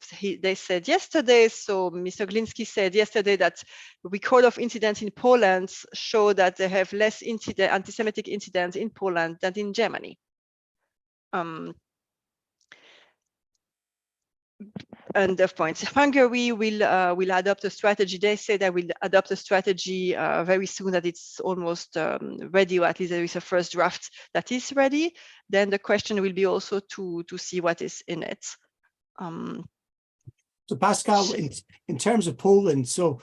they said yesterday. So Mr. Gliński said yesterday that record of incidents in Poland show that they have less anti-Semitic incidents in Poland than in Germany. And the points, Hungary will adopt a strategy. They say they will adopt a strategy very soon, that it's almost ready, or at least there is a first draft that is ready. Then the question will be also to see what is in it. So Pascale, in terms of Poland, so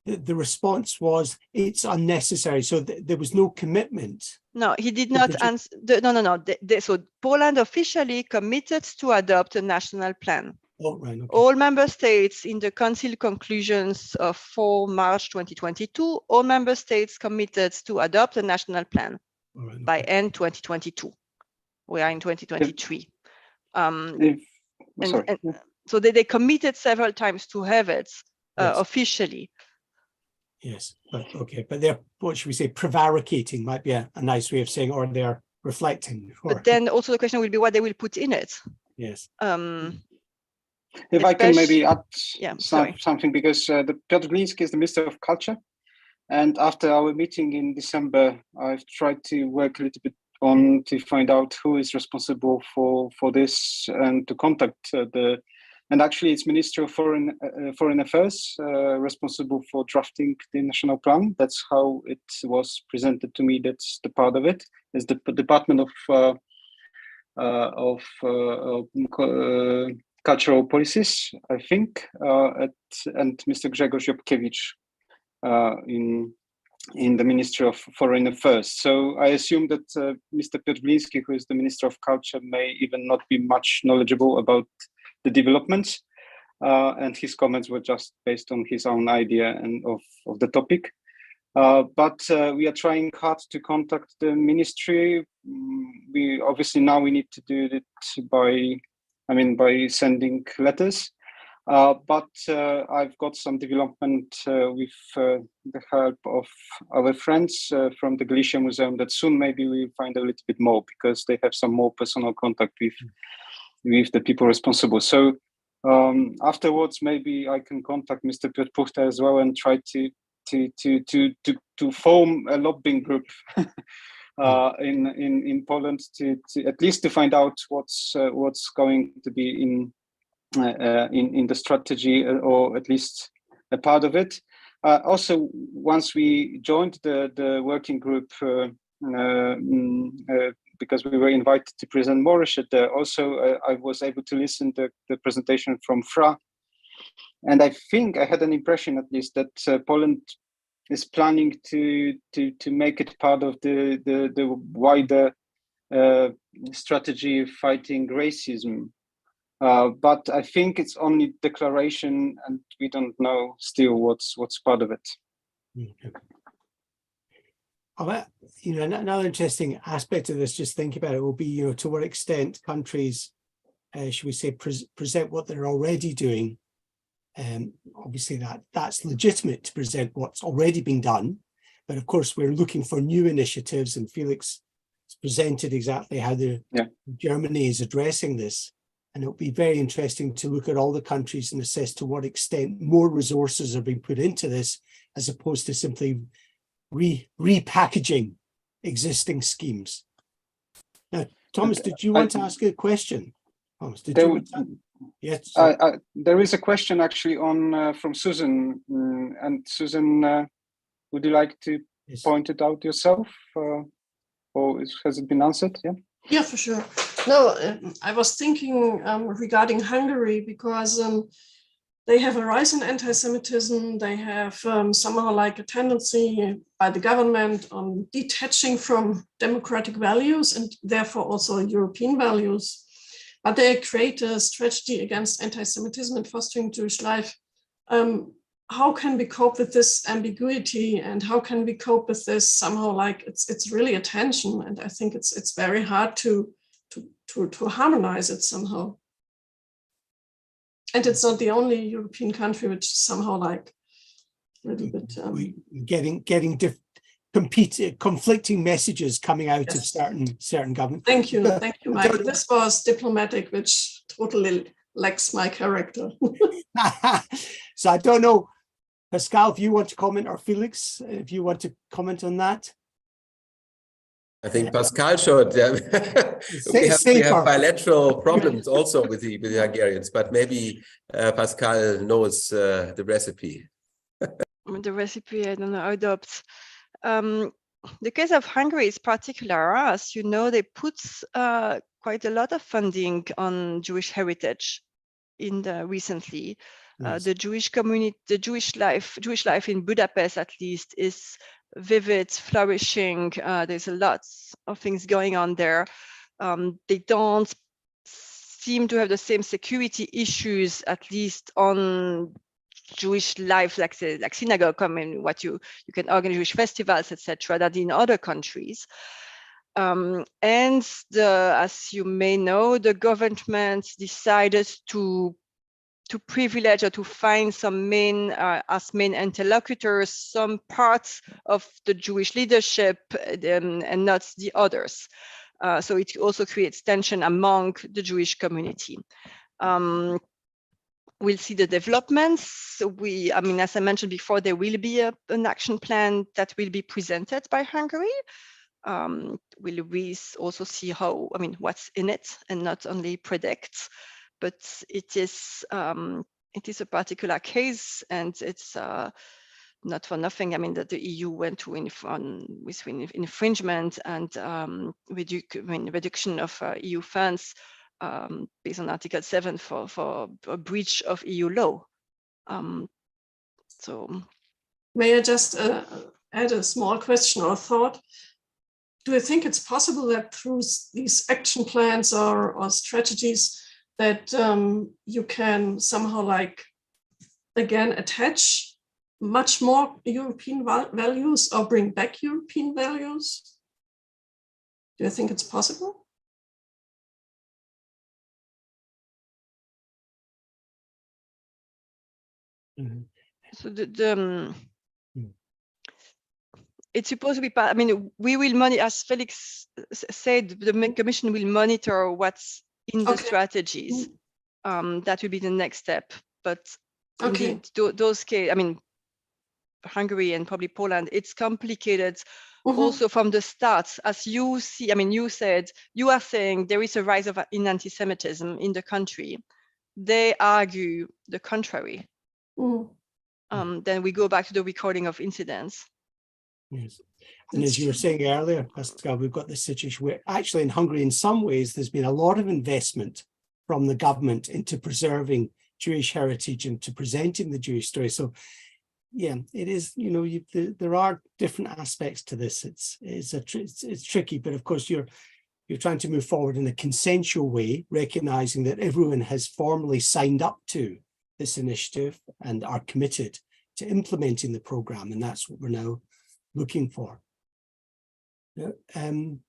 the response was it's unnecessary. So there was no commitment. No, he did not answer. No. So Poland officially committed to adopt a national plan. Oh, right, okay. All member states in the Council conclusions of 4 March 2022, all member states committed to adopt a national plan by end 2022. We are in 2023. So they committed several times to have it officially. Yes, but okay, but they're, what should we say, prevaricating might be a nice way of saying, or they're reflecting. But then also the question will be what they will put in it. Yes. If I can maybe add something, because the Piotr Gliński is the Minister of Culture, and after our meeting in December, I've tried to work a little bit on to find out who is responsible for this and to contact and actually it's Minister of Foreign Affairs responsible for drafting the national plan. That's how it was presented to me. That's the part of it. Is the Department of Cultural Policies, I think, and Mr. Grzegorz Jobkiewicz in the Ministry of Foreign Affairs. So I assume that Mr. Piotrowski, who is the Minister of Culture, may even not be much knowledgeable about the developments, and his comments were just based on his own idea and of the topic. But we are trying hard to contact the ministry. We obviously now we need to do it by sending letters. But I've got some development with the help of our friends from the Galicia Museum that soon maybe we'll find a little bit more, because they have some more personal contact with the people responsible. So afterwards, maybe I can contact Mr. Piotr Puchta as well and try to form a lobbying group in Poland to at least to find out what's going to be in the strategy, or at least a part of it. Also, once we joined the working group, because we were invited to present Moreshet there, also I was able to listen to the presentation from FRA, and I think I had an impression, at least, that Poland is planning to make it part of the wider strategy fighting racism. But I think it's only declaration, and we don't know still what's part of it. Another interesting aspect of this, just think about it, will be, to what extent countries, should we say, present what they're already doing. Obviously, that's legitimate to present what's already been done, but of course we're looking for new initiatives, and Felix has presented exactly how Germany is addressing this. And it'll be very interesting to look at all the countries and assess to what extent more resources are being put into this, as opposed to simply repackaging existing schemes. Now, Tomasz, did you want to ask a question? Tomasz, yes. There is a question actually from Susanne, and Susanne, would you like to point it out yourself, or has it been answered? Yeah. Yeah, for sure. No, I was thinking regarding Hungary, because they have a rise in anti-Semitism. They have somehow like a tendency by the government on detaching from democratic values and therefore also European values. But they create a strategy against anti-Semitism and fostering Jewish life. How can we cope with this ambiguity, and how can we cope with this somehow like it's really a tension, and I think it's very hard to harmonize it somehow. And it's not the only European country which is somehow like a little bit getting conflicting messages coming out of certain governments. Thank you, Michael. This was diplomatic, which totally lacks my character. So I don't know, Pascale, if you want to comment, or Felix, if you want to comment on that. I think Pascale showed we have bilateral problems also with the Hungarians, but maybe Pascale knows the recipe. The recipe, I don't know, adopts. The case of Hungary is particular. As you know, they put quite a lot of funding on Jewish heritage recently. Yes. The Jewish community, the Jewish life in Budapest, at least, is vivid, flourishing. There's a lot of things going on there. They don't seem to have the same security issues, at least on Jewish life, like synagogue, what you can organize Jewish festivals, etc., that in other countries. And as you may know, the government decided to privilege or to find some as main interlocutors, some parts of the Jewish leadership and not the others. So it also creates tension among the Jewish community. We'll see the developments. As I mentioned before, there will be an action plan that will be presented by Hungary. We'll also see what's in it, and not only predict. But it is a particular case, and it's not for nothing. That the EU went to with infringement and reduction of EU funds based on Article 7 for a breach of EU law. So, may I just add a small question or thought. Do you think it's possible that through these action plans or strategies that you can somehow, like, again, attach much more European values or bring back European values? Do you think it's possible? Mm-hmm. So it's supposed to be part. I mean, we will monitor, as Felix said, the Commission will monitor what's in the strategies. That will be the next step. But indeed, those cases, I mean, Hungary and probably Poland, it's complicated. Also from the start, as you see, I mean, you are saying there is a rise in anti-Semitism in the country. They argue the contrary. Then we go back to the recording of incidents. Yes. And as you were saying earlier, Pascale, we've got this situation where actually in Hungary, in some ways, there's been a lot of investment from the government into preserving Jewish heritage and to presenting the Jewish story. So yeah, it is, you know, there are different aspects to this. It's tricky, but of course you're trying to move forward in a consensual way, recognizing that everyone has formally signed up to this initiative and are committed to implementing the program, and that's what we're now looking for. I'm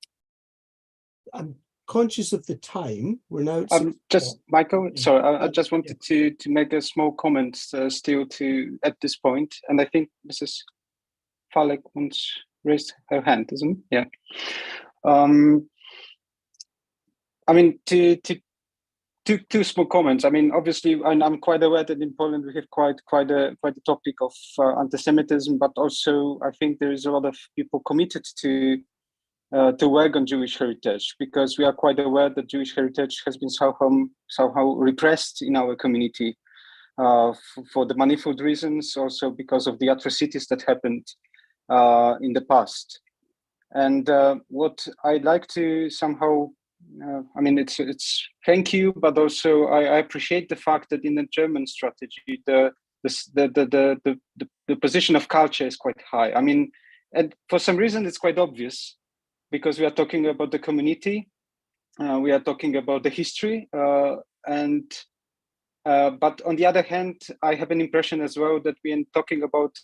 conscious of the time. We're now just Michael. Sorry, I just wanted to make a small comment still at this point, and I think Mrs. Falek once raised her hand, isn't it? Yeah. I mean, two small comments. I mean, obviously, I'm quite aware that in Poland we have quite a topic of anti-Semitism, but also I think there is a lot of people committed to work on Jewish heritage, because we are quite aware that Jewish heritage has been somehow repressed in our community for the manifold reasons, also because of the atrocities that happened in the past. And what I'd like to somehow, I mean, it's thank you, but also I appreciate the fact that in the German strategy, the position of culture is quite high. I mean, and for some reason it's quite obvious, because we are talking about the community, we are talking about the history, but on the other hand, I have an impression as well that we are talking about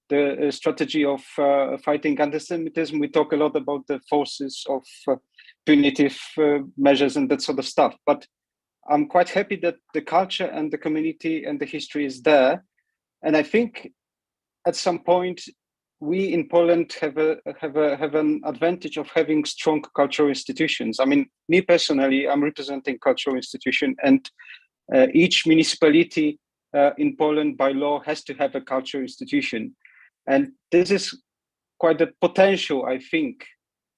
the strategy of fighting anti-Semitism. We talk a lot about the forces of punitive measures and that sort of stuff. But I'm quite happy that the culture and the community and the history is there. And I think at some point we in Poland have an advantage of having strong cultural institutions. I mean, me personally, I'm representing cultural institution, and each municipality in Poland by law has to have a cultural institution. And this is quite a potential, I think,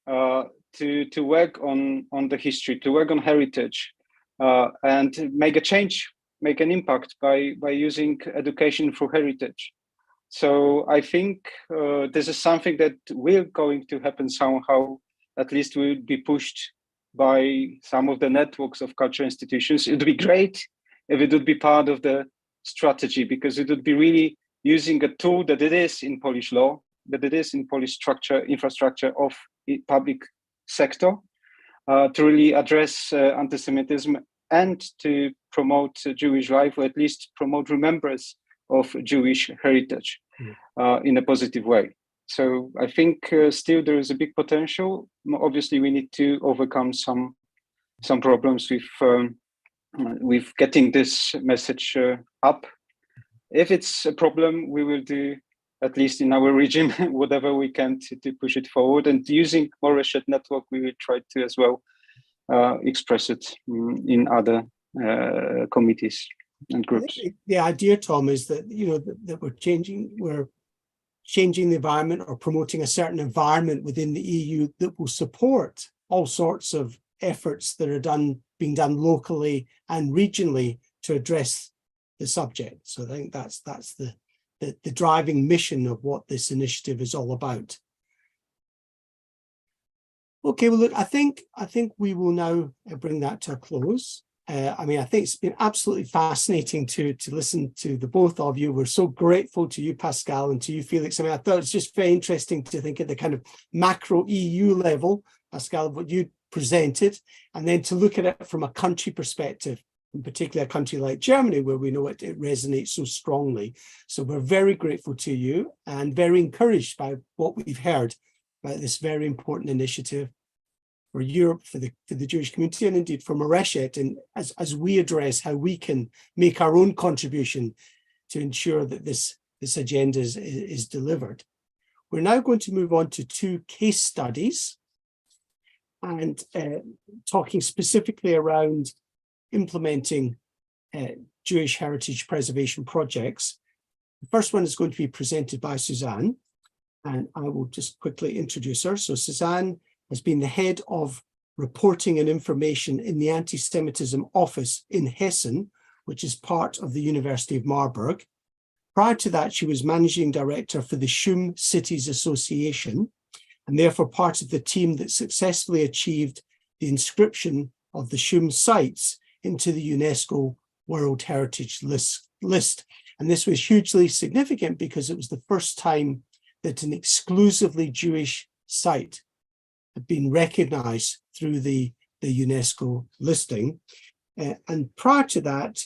to work on the history, to work on heritage, and make a change, make an impact by using education through heritage. So I think this is something that will going to happen somehow. At least will be pushed by some of the networks of cultural institutions. It would be great if it would be part of the strategy, because it would be really using a tool that it is in Polish law, that it is in Polish infrastructure of public sector, to really address anti-Semitism and to promote Jewish life, or at least promote remembrance of Jewish heritage in a positive way. So I think still there is a big potential. Obviously, we need to overcome some problems with getting this message up. If it's a problem, we will do, at least in our region, whatever we can to push it forward. And using Moreshet network, we will try to as well express it in other committees and groups. The idea, Tom, is that that we're changing the environment, or promoting a certain environment within the EU that will support all sorts of efforts that are being done locally and regionally to address the subject. So I think that's the driving mission of what this initiative is all about. Okay, well, look, I think we will now bring that to a close. I mean, I think it's been absolutely fascinating to listen to the both of you. We're so grateful to you, Pascale, and to you, Felix. I mean, I thought it's just very interesting to think at the kind of macro EU level, Pascale, what you presented, and then to look at it from a country perspective, in particular a country like Germany, where we know it resonates so strongly. So we're very grateful to you and very encouraged by what we've heard about this very important initiative for Europe, for the Jewish community, and indeed for Moreshet, and as we address how we can make our own contribution to ensure that this agenda is delivered. We're now going to move on to 2 case studies and talking specifically around implementing Jewish heritage preservation projects. The first one is going to be presented by Susanne, and I will just quickly introduce her. So Susanne has been the head of reporting and information in the Antisemitism office in Hessen, which is part of the University of Marburg. Prior to that, she was managing director for the Shum Cities Association, and therefore part of the team that successfully achieved the inscription of the Shum sites into the UNESCO World Heritage List. And this was hugely significant because it was the first time that an exclusively Jewish site had been recognized through the UNESCO listing. And prior to that,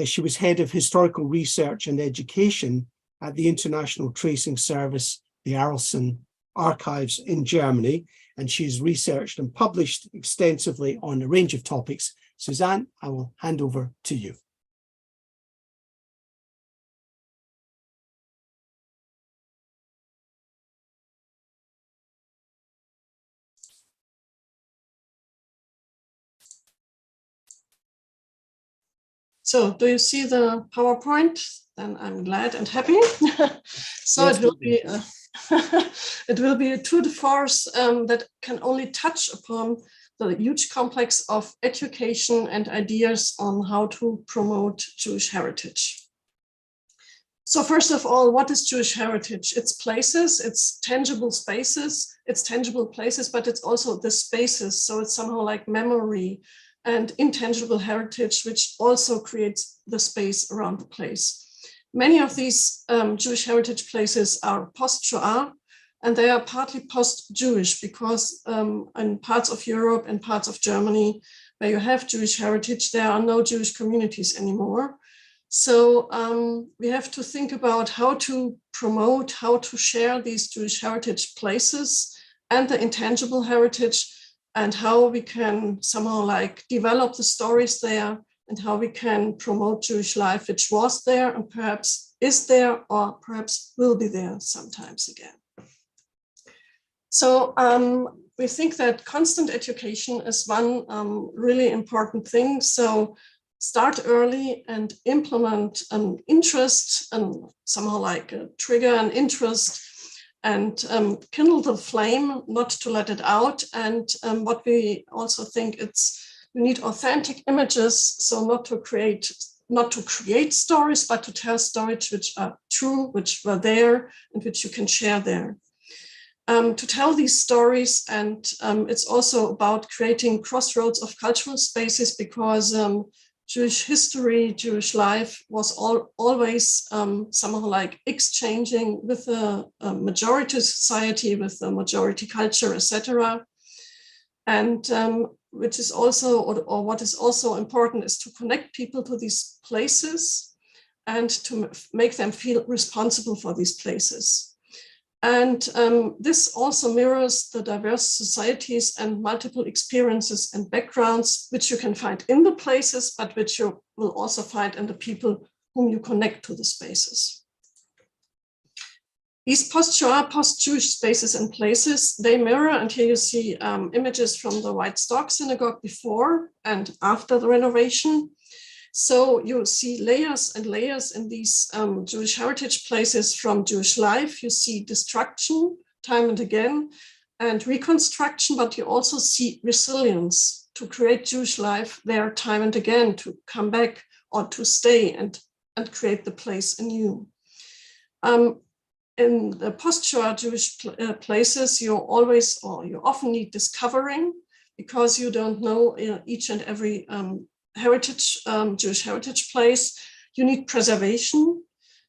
she was head of historical research and education at the International Tracing Service, the Arlsen Archives in Germany. And she's researched and published extensively on a range of topics. Susanne, I will hand over to you. So do you see the PowerPoint? Then I'm glad and happy. So yes, it will be a tour de force that can only touch upon the huge complex of education and ideas on how to promote Jewish heritage. So first of all, what is Jewish heritage? It's places, it's tangible spaces, it's tangible places, but it's also the spaces. So it's somehow like memory and intangible heritage, which also creates the space around the place. Many of these Jewish heritage places are post-Shoah, and they are partly post-Jewish because in parts of Europe and parts of Germany where you have Jewish heritage, there are no Jewish communities anymore. So we have to think about how to promote, how to share these Jewish heritage places and the intangible heritage, and how we can somehow like develop the stories there, and how we can promote Jewish life, which was there and perhaps is there or perhaps will be there sometimes again. So we think that constant education is one really important thing. So start early and implement an interest and somehow like trigger an interest and kindle the flame, not to let it out. And what we also think we need authentic images, so not to create stories, but to tell stories which are true, which were there, and which you can share there. To tell these stories, and it's also about creating crossroads of cultural spaces, because Jewish history, Jewish life was always somehow like exchanging with the majority society, with the majority culture, etc. And which is also, or what is also important, is to connect people to these places and to make them feel responsible for these places. And this also mirrors the diverse societies and multiple experiences and backgrounds, which you can find in the places, but which you will also find in the people whom you connect to the spaces. These post-Shoah, post-Jewish spaces and places, they mirror, and here you see images from the White Stork Synagogue before and after the renovation. So you see layers and layers in these Jewish heritage places from Jewish life. You see destruction time and again and reconstruction, but you also see resilience to create Jewish life there time and again, to come back or to stay and create the place anew. In the post-Shoah Jewish places, you often need discovering, because you don't know each and every heritage, Jewish heritage place, you need preservation.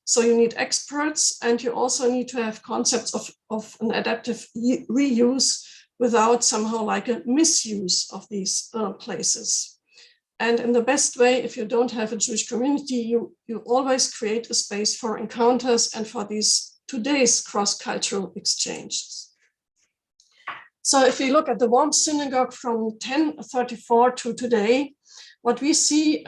So you need experts, and you also need to have concepts of an adaptive reuse without somehow like a misuse of these places. And in the best way, if you don't have a Jewish community, you always create a space for encounters and for these today's cross-cultural exchanges. So if you look at the Worms Synagogue from 1034 to today, what we see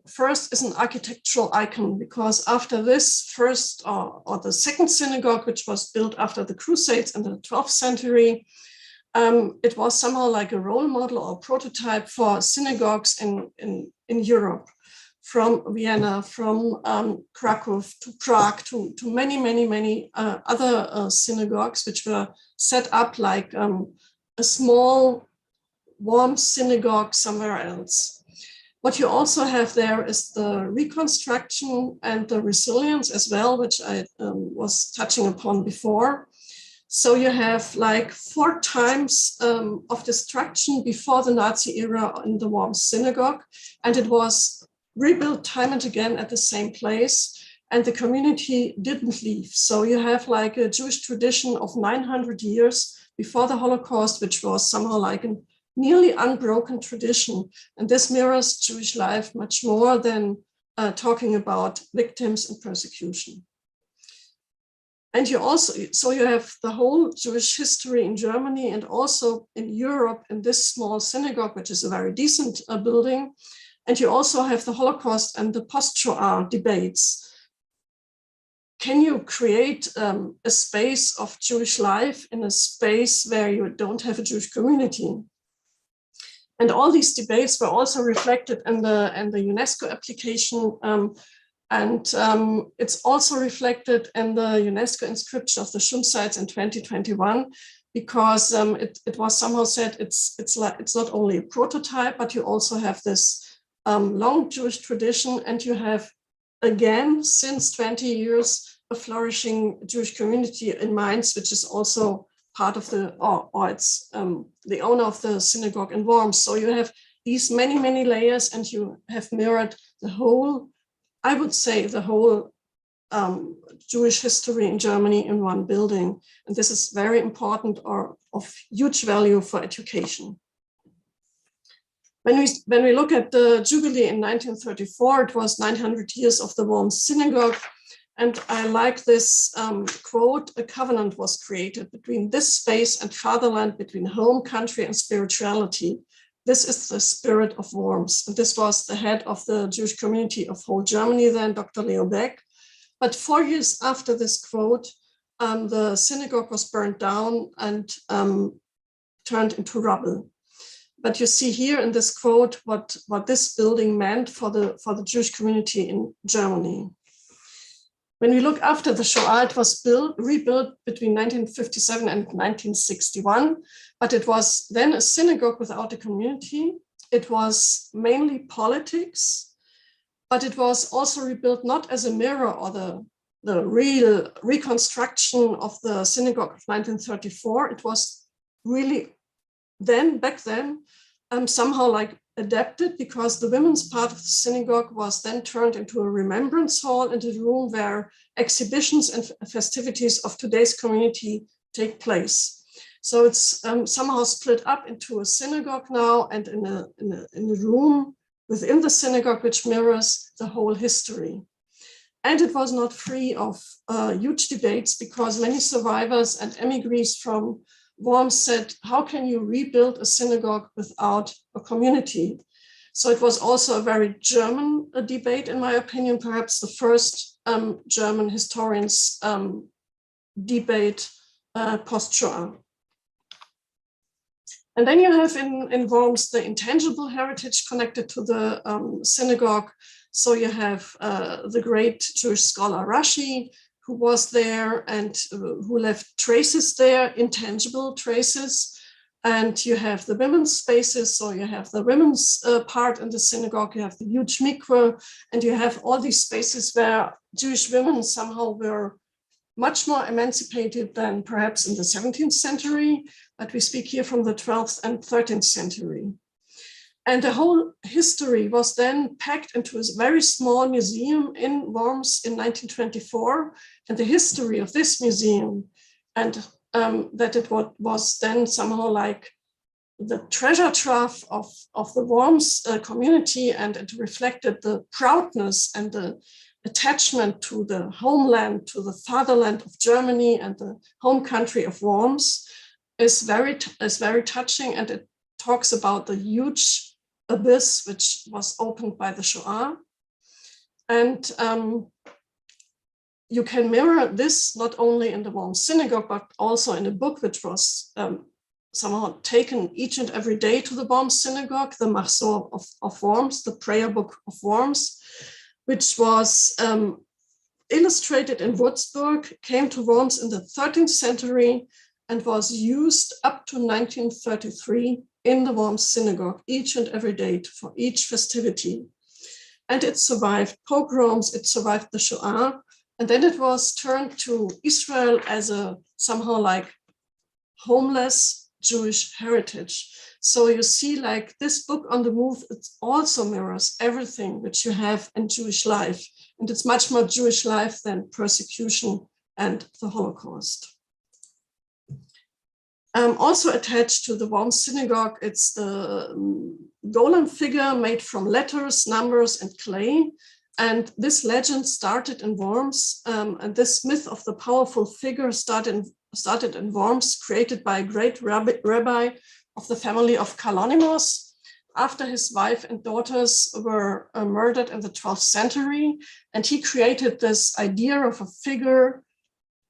first is an architectural icon, because after this first or the second synagogue, which was built after the Crusades in the 12th century, it was somehow like a role model or prototype for synagogues in Europe, from Vienna, from Krakow to Prague to many other synagogues, which were set up like a small warm synagogue somewhere else. What you also have there is the reconstruction and the resilience as well, which I was touching upon before. So you have like 4 times of destruction before the Nazi era in the Worms Synagogue, and it was rebuilt time and again at the same place, and the community didn't leave. So you have like a Jewish tradition of 900 years before the Holocaust, which was somehow like an nearly unbroken tradition. And this mirrors Jewish life much more than talking about victims and persecution. And you also, so you have the whole Jewish history in Germany and also in Europe in this small synagogue, which is a very decent building. And you also have the Holocaust and the post-Shoah debates. Can you create a space of Jewish life in a space where you don't have a Jewish community? And all these debates were also reflected in the UNESCO application, it's also reflected in the UNESCO inscription of the Shum sites in 2021, because it was somehow said it's not only a prototype, but you also have this long Jewish tradition, and you have again since 20 years a flourishing Jewish community in Mainz, which is also part of the, or it's the owner of the synagogue in Worms. So you have these many layers, and you have mirrored the whole, I would say, the whole Jewish history in Germany in one building. And this is very important or of huge value for education. When we look at the Jubilee in 1934, it was 900 years of the Worms Synagogue. And I like this quote: a covenant was created between this space and fatherland, between home, country, and spirituality. This is the spirit of Worms. And this was the head of the Jewish community of whole Germany then, Dr. Leo Beck. But 4 years after this quote, the synagogue was burned down and turned into rubble. But you see here in this quote what this building meant for the Jewish community in Germany. When we look after the Shoah, it was rebuilt between 1957 and 1961, but it was then a synagogue without a community. It was mainly politics, but it was also rebuilt not as a mirror or the real reconstruction of the synagogue of 1934. It was really back then, somehow like adapted, because the women's part of the synagogue was then turned into a remembrance hall and a room where exhibitions and festivities of today's community take place. So it's somehow split up into a synagogue now and in a room within the synagogue, which mirrors the whole history. And it was not free of huge debates, because many survivors and emigres from Worms said, how can you rebuild a synagogue without a community? So it was also a very German debate, in my opinion, perhaps the first German historians debate post-Shoah. And then you have in Worms the intangible heritage connected to the synagogue. So you have the great Jewish scholar Rashi, who was there and who left traces there, intangible traces. And you have the women's spaces. So you have the women's part in the synagogue, you have the huge mikveh, and you have all these spaces where Jewish women somehow were much more emancipated than perhaps in the 17th century, but we speak here from the 12th and 13th century. And the whole history was then packed into a very small museum in Worms in 1924. And the history of this museum, and that it was then somehow like the treasure trove of the Worms community, and it reflected the proudness and the attachment to the homeland, to the fatherland of Germany and the home country of Worms, is very touching, and it talks about the huge abyss which was opened by the Shoah. And you can mirror this not only in the Worms Synagogue, but also in a book which was somehow taken each and every day to the Worms Synagogue, the Machzor of Worms, the prayer book of Worms, which was illustrated in Würzburg, came to Worms in the 13th century, and was used up to 1933 in the Worms Synagogue each and every day for each festivity. And it survived pogroms, it survived the Shoah, and then it was turned to Israel as a somehow like homeless Jewish heritage. So you see, like this book on the move, it also mirrors everything which you have in Jewish life. And it's much more Jewish life than persecution and the Holocaust. Also attached to the Worms Synagogue, it's the golem figure made from letters, numbers, and clay. And this legend started in Worms, and this myth of the powerful figure started in Worms, created by a great rabbi of the family of Kalonymos, after his wife and daughters were murdered in the 12th century. And he created this idea of a figure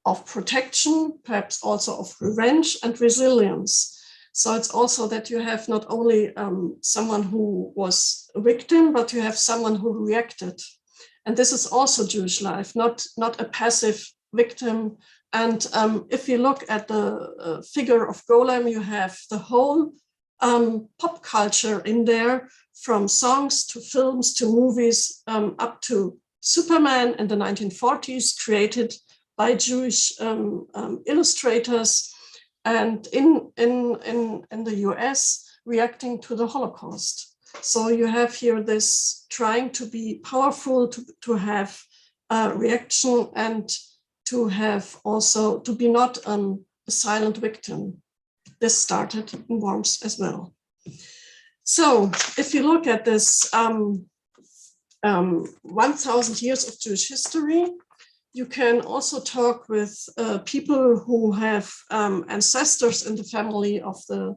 of protection, perhaps also of revenge and resilience. So it's also that you have not only someone who was a victim, but you have someone who reacted. And this is also Jewish life, not a passive victim. And if you look at the figure of Golem, you have the whole pop culture in there, from songs to films to movies, up to Superman in the 1940s, created by Jewish illustrators, and in the US, reacting to the Holocaust. So you have here this trying to be powerful, to have a reaction, and to have also, to be not a silent victim. This started in Worms as well. So if you look at this 1,000 years of Jewish history, you can also talk with people who have ancestors in the family of the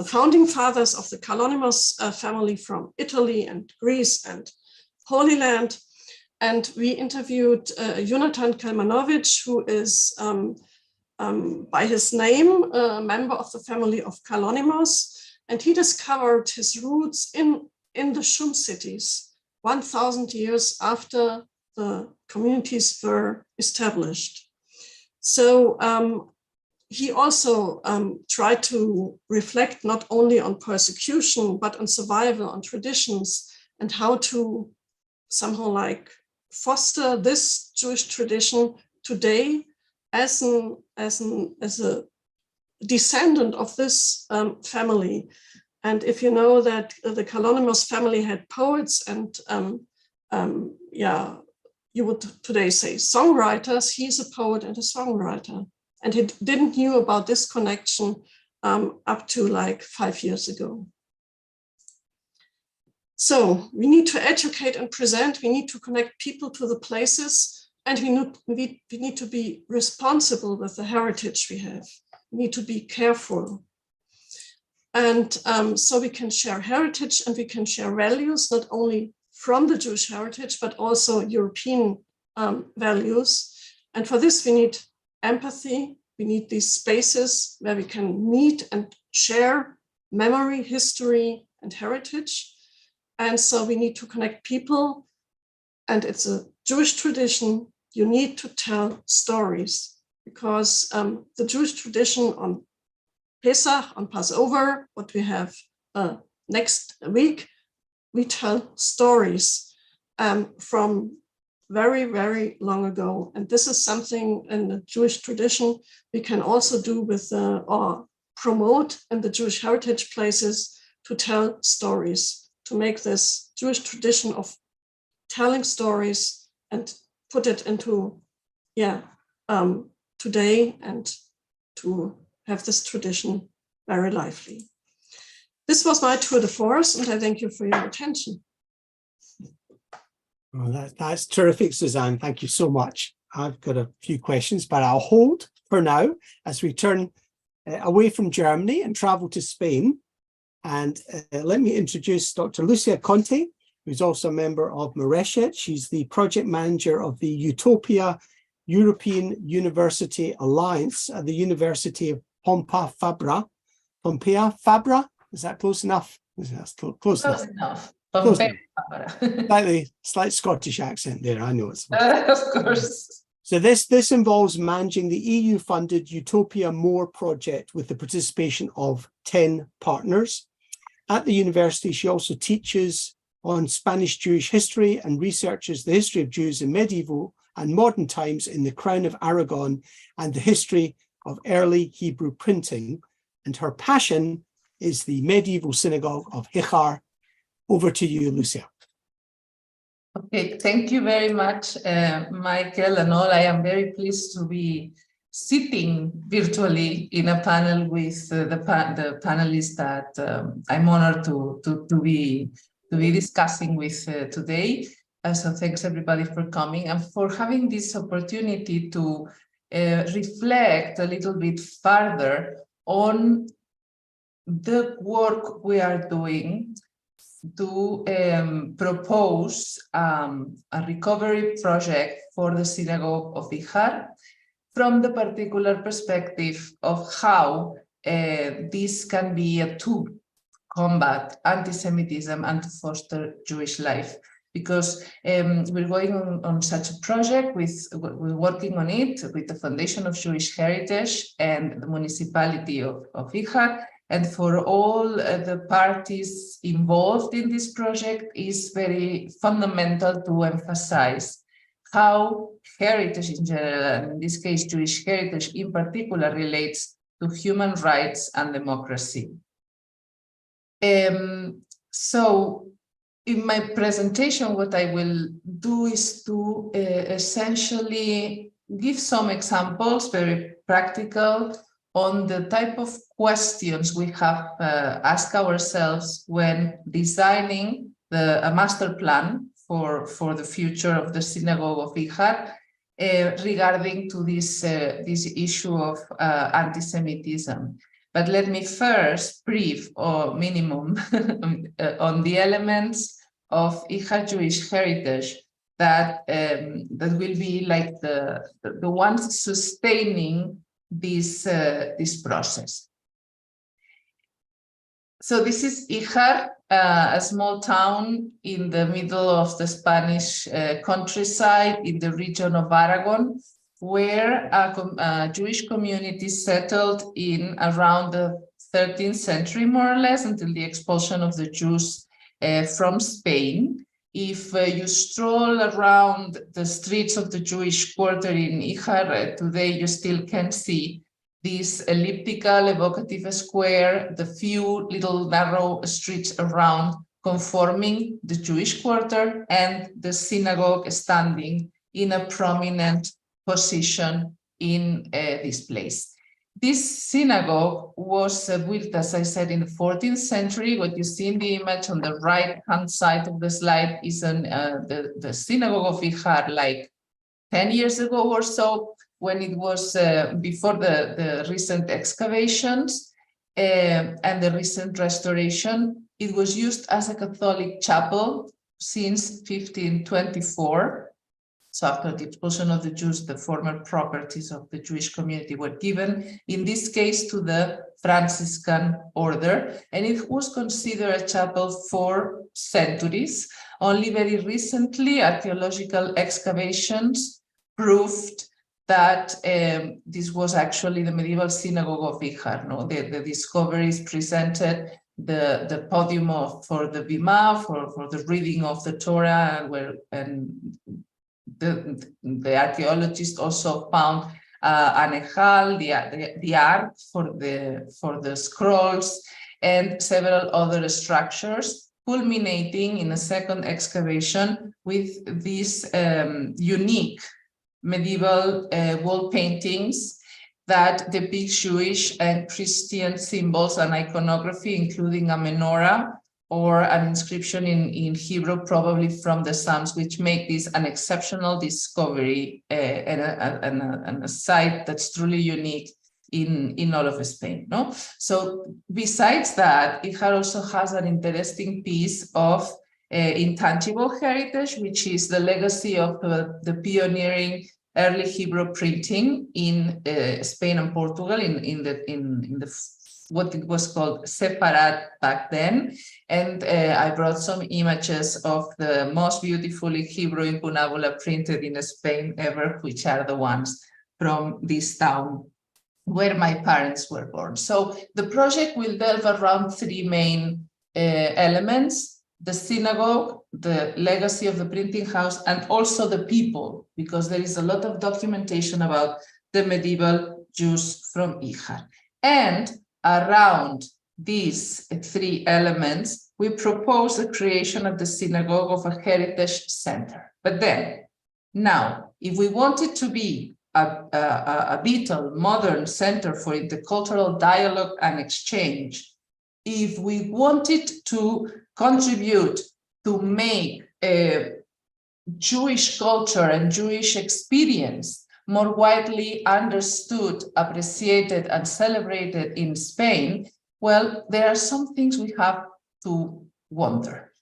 founding fathers of the Kalonymos family from Italy and Greece and Holy Land. And we interviewed Jonathan Kalmanovich, who is by his name a member of the family of Kalonymos. And he discovered his roots in the Shum cities 1,000 years after the communities were established. So he also tried to reflect not only on persecution, but on survival, on traditions, and how to somehow like foster this Jewish tradition today as a descendant of this family. And if you know that the Kalonymos family had poets and you would today say songwriters, he's a poet and a songwriter. And he didn't know about this connection up to like 5 years ago. So we need to educate and present, we need to connect people to the places, and we need to be responsible with the heritage we have. We need to be careful. And so we can share heritage and we can share values, not only from the Jewish heritage, but also European values. And for this, we need empathy. We need these spaces where we can meet and share memory, history, and heritage. And so we need to connect people. And it's a Jewish tradition. You need to tell stories, because the Jewish tradition on Pesach, on Passover, what we have next week, we tell stories from very, very long ago. And this is something in the Jewish tradition we can also do with or promote in the Jewish heritage places, to tell stories, to make this Jewish tradition of telling stories and put it into today, and to have this tradition very lively. This was my tour de force, and I thank you for your attention. Well, that's terrific, Susanne. Thank you so much. I've got a few questions, but I'll hold for now as we turn away from Germany and travel to Spain. And let me introduce Dr. Lucia Conte, who's also a member of Moreshet. She's the project manager of the Utopia European University Alliance at the University of Pompea Fabra. Is that close enough? That's close enough. Close enough. Slight Scottish accent there, I know. Of course. So this involves managing the EU-funded Utopia More project with the participation of 10 partners. At the university, she also teaches on Spanish Jewish history and researches the history of Jews in medieval and modern times in the Crown of Aragon and the history of early Hebrew printing. And her passion is the medieval synagogue of Hijar. Over to you, Lucia. Okay, thank you very much, Michael and all. I am very pleased to be sitting virtually in a panel with the panelists that I'm honored to be discussing with today. So thanks everybody for coming and for having this opportunity to reflect a little bit further on the work we are doing to propose a recovery project for the synagogue of Hijar from the particular perspective of how this can be a tool to combat anti-Semitism and to foster Jewish life. Because we're going on such a project, we're working on it with the Foundation of Jewish Heritage and the municipality of Hijar. And for all the parties involved in this project, is very fundamental to emphasize how heritage in general, and in this case, Jewish heritage in particular, relates to human rights and democracy. So in my presentation, what I will do is to essentially give some examples, very practical, on the type of questions we have asked ourselves when designing a master plan for the future of the synagogue of Hijar regarding to this issue of anti-Semitism. But let me first brief or minimum on the elements of Hijar Jewish heritage that will be like the ones sustaining this process. So this is Hijar, a small town in the middle of the Spanish countryside in the region of Aragon, where a Jewish community settled in around the 13th century, more or less, until the expulsion of the Jews from Spain. If you stroll around the streets of the Jewish quarter in Hijar today, you still can see this elliptical, evocative square, the few little narrow streets around conforming the Jewish quarter, and the synagogue standing in a prominent position in this place. This synagogue was built, as I said, in the 14th century. What you see in the image on the right-hand side of the slide is the synagogue of Hijar, like 10 years ago or so, when it was before the recent excavations and the recent restoration. It was used as a Catholic chapel since 1524. So after the expulsion of the Jews, the former properties of the Jewish community were given, in this case, to the Franciscan order, and it was considered a chapel for centuries. Only very recently, archaeological excavations proved that this was actually the medieval synagogue of Hijar. No? The discoveries presented the podium for the Bima, for the reading of the Torah, and the archaeologists also found an ejal, the ark for the scrolls, and several other structures, culminating in a second excavation with these unique medieval wall paintings that depict Jewish and Christian symbols and iconography, including a menorah or an inscription in Hebrew, probably from the Psalms, which make this an exceptional discovery and a site that's truly unique in all of Spain. No? So besides that, Hijar also has an interesting piece of intangible heritage, which is the legacy of the pioneering early Hebrew printing in Spain and Portugal in the what it was called Separat back then. And I brought some images of the most beautifully Hebrew incunabula printed in Spain ever, which are the ones from this town where my parents were born. So the project will delve around three main elements: the synagogue, the legacy of the printing house, and also the people, because there is a lot of documentation about the medieval Jews from Hijar. And around these three elements, we propose the creation of the synagogue of a heritage center. But then, now, if we want it to be a vital, modern center for intercultural dialogue and exchange, if we wanted to contribute to make Jewish culture and Jewish experience more widely understood, appreciated, and celebrated in Spain, well, there are some things we have to wonder.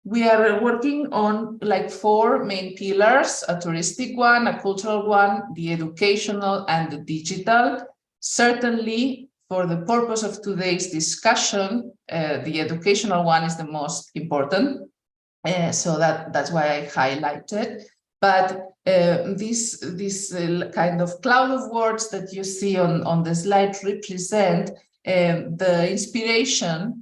We are working on like four main pillars: a touristic one, a cultural one, the educational, and the digital. Certainly, for the purpose of today's discussion, the educational one is the most important. So that's why I highlighted. But this kind of cloud of words that you see on the slide represent the inspirational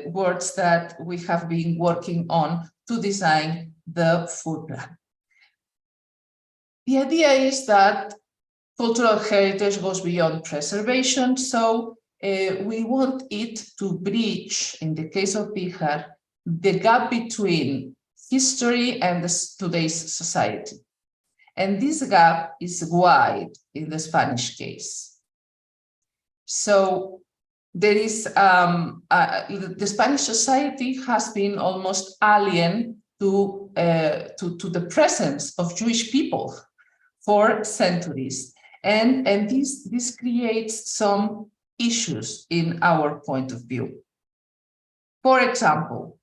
words that we have been working on to design the food plan. The idea is that cultural heritage goes beyond preservation, so we want it to bridge, in the case of Hijar, the gap between history and today's society. And this gap is wide in the Spanish case. So there is, the Spanish society has been almost alien to the presence of Jewish people for centuries. And this creates some issues in our point of view. For example,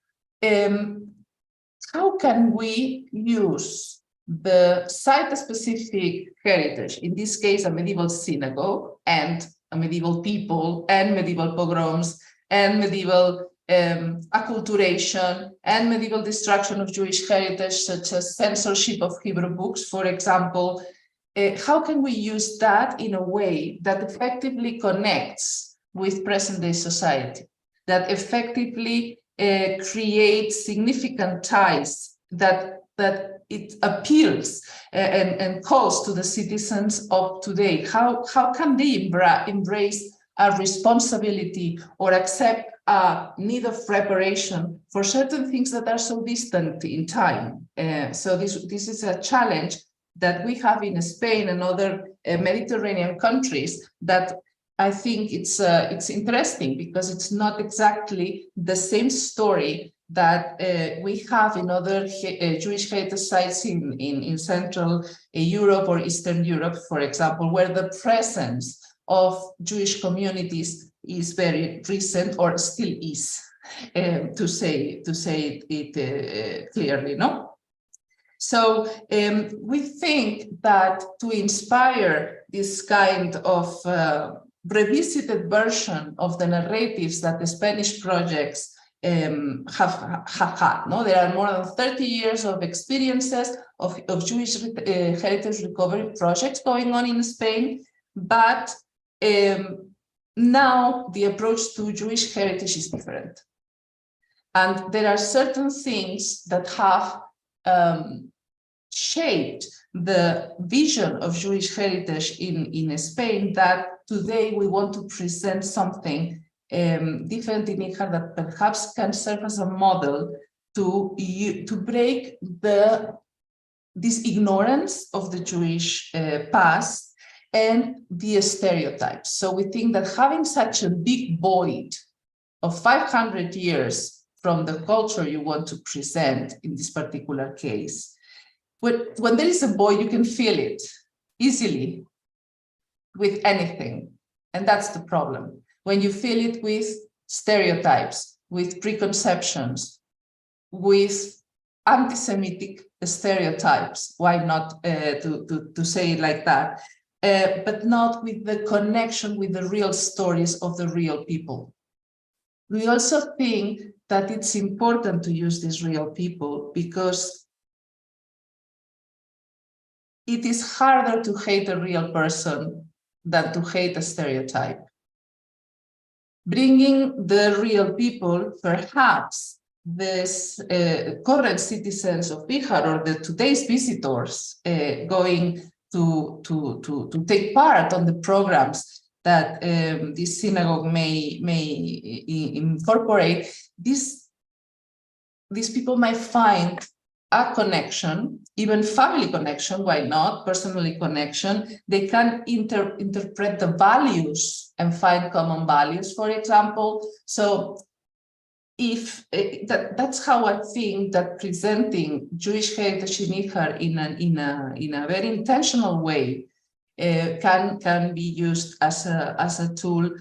how can we use the site-specific heritage, in this case a medieval synagogue and a medieval people and medieval pogroms and medieval acculturation and medieval destruction of Jewish heritage, such as censorship of Hebrew books, for example, how can we use that in a way that effectively connects with present-day society, that effectively creates significant ties, that it appeals and calls to the citizens of today? How can they embrace a responsibility or accept a need of reparation for certain things that are so distant in time? So this is a challenge that we have in Spain and other Mediterranean countries that I think it's interesting, because it's not exactly the same story that we have in other Jewish heritage sites in Central Europe or Eastern Europe, for example, where the presence of Jewish communities is very recent, or still is, to say it clearly, no? So we think that to inspire this kind of revisited version of the narratives that the Spanish projects have had. No? There are more than 30 years of experiences of Jewish heritage recovery projects going on in Spain, but now the approach to Jewish heritage is different. And there are certain things that have shaped the vision of Jewish heritage in Spain, that today we want to present something different in Hijar that perhaps can serve as a model to break this ignorance of the Jewish past and the stereotypes. So we think that having such a big void of 500 years from the culture you want to present in this particular case, when there is a void, you can fill it easily with anything. And that's the problem. When you fill it with stereotypes, with preconceptions, with anti-Semitic stereotypes, why not to say it like that, but not with the connection with the real stories of the real people. We also think that it's important to use these real people because it is harder to hate a real person than to hate a stereotype. Bringing the real people, perhaps these current citizens of Hijar or the today's visitors going to take part on the programs that this synagogue may incorporate, these people might find a connection, even family connection, why not, personally connection. They can interpret the values and find common values, for example. So if that's how I think that presenting Jewish heritage in Hijar in a very intentional way can be used as a tool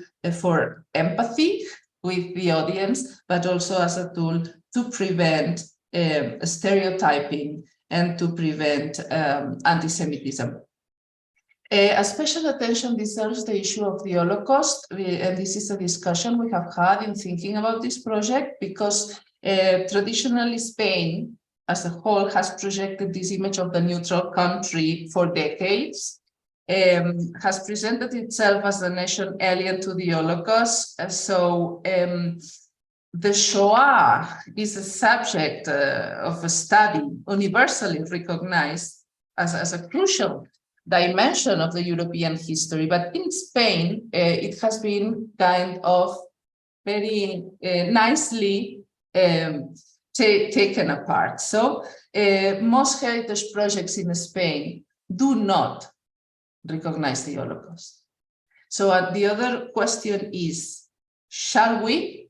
for empathy with the audience, but also as a tool to prevent stereotyping and to prevent anti-Semitism. A special attention deserves the issue of the Holocaust, and this is a discussion we have had in thinking about this project, because traditionally Spain as a whole has projected this image of the neutral country for decades, has presented itself as a nation alien to the Holocaust. So the Shoah is a subject of a study universally recognized as a crucial dimension of the European history. But in Spain, it has been kind of very nicely taken apart. So most heritage projects in Spain do not recognize the Holocaust. So the other question is, shall we?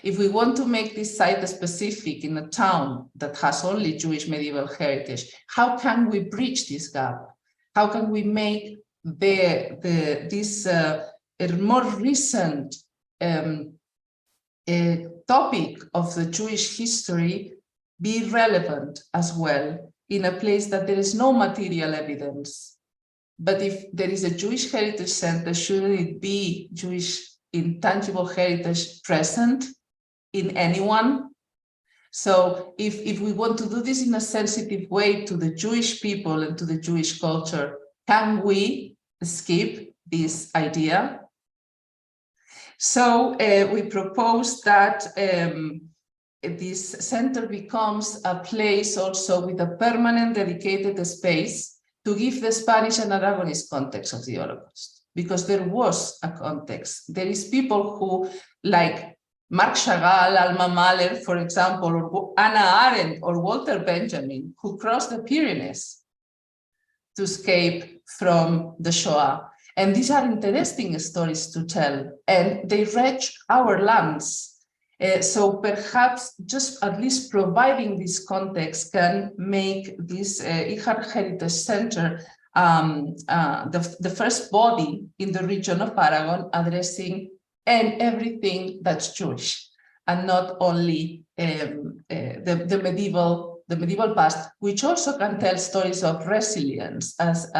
If we want to make this site specific in a town that has only Jewish medieval heritage, how can we bridge this gap? How can we make this more recent topic of the Jewish history be relevant as well in a place that there is no material evidence? But if there is a Jewish heritage center, shouldn't it be Jewish intangible heritage present in anyone? So if we want to do this in a sensitive way to the Jewish people and to the Jewish culture, can we skip this idea? So we propose that this center becomes a place also with a permanent dedicated space to give the Spanish and Aragonese context of the Holocaust, because there was a context. There is people who, like Marc Chagall, Alma Mahler, for example, or Anna Arendt or Walter Benjamin, who crossed the Pyrenees to escape from the Shoah. And these are interesting stories to tell, and they reach our lands. So perhaps just at least providing this context can make this Hijar Heritage Center the first body in the region of Aragon addressing everything that's Jewish, and not only the medieval past, which also can tell stories of resilience, as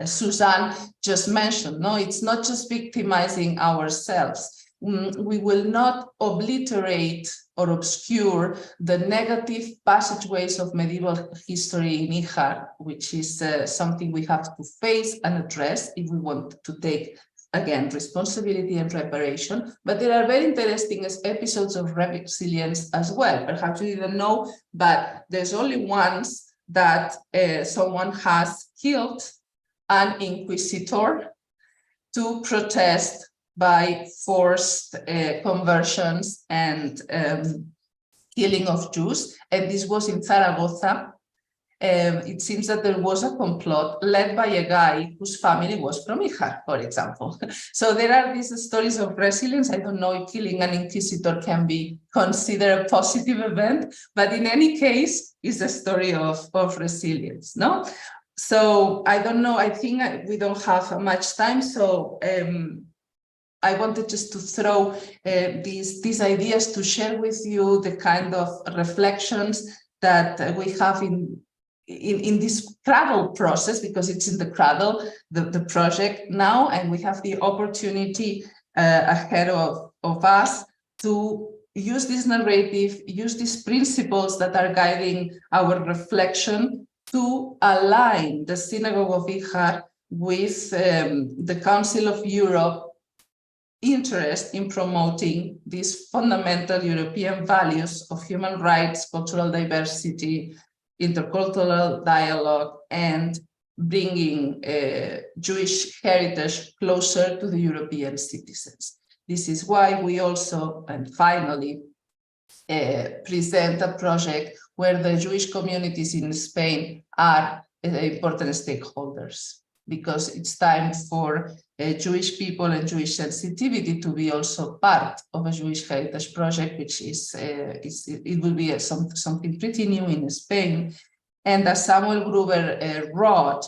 Susanne just mentioned. No, it's not just victimizing ourselves. We will not obliterate or obscure the negative passageways of medieval history in Hijar, which is something we have to face and address if we want to take, again, responsibility and reparation. But there are very interesting episodes of resilience as well. Perhaps you didn't know, but there's only once that someone has killed an inquisitor to protest by forced conversions and killing of Jews. And this was in Zaragoza. It seems that there was a complot led by a guy whose family was from Hijar, for example. So there are these stories of resilience. I don't know if killing an inquisitor can be considered a positive event, but in any case, it's a story of resilience, no? So I don't know, I think we don't have much time, so I wanted just to throw these ideas to share with you the kind of reflections that we have in this cradle process, because it's in the cradle, the project now, and we have the opportunity ahead of us to use this narrative, use these principles that are guiding our reflection to align the Synagogue of Hijar with the Council of Europe interest in promoting these fundamental European values of human rights, cultural diversity, intercultural dialogue, and bringing Jewish heritage closer to the European citizens. This is why we also, and finally, present a project where the Jewish communities in Spain are important stakeholders, because it's time for Jewish people and Jewish sensitivity to be also part of a Jewish heritage project, which it will be something pretty new in Spain. And as Samuel Gruber wrote,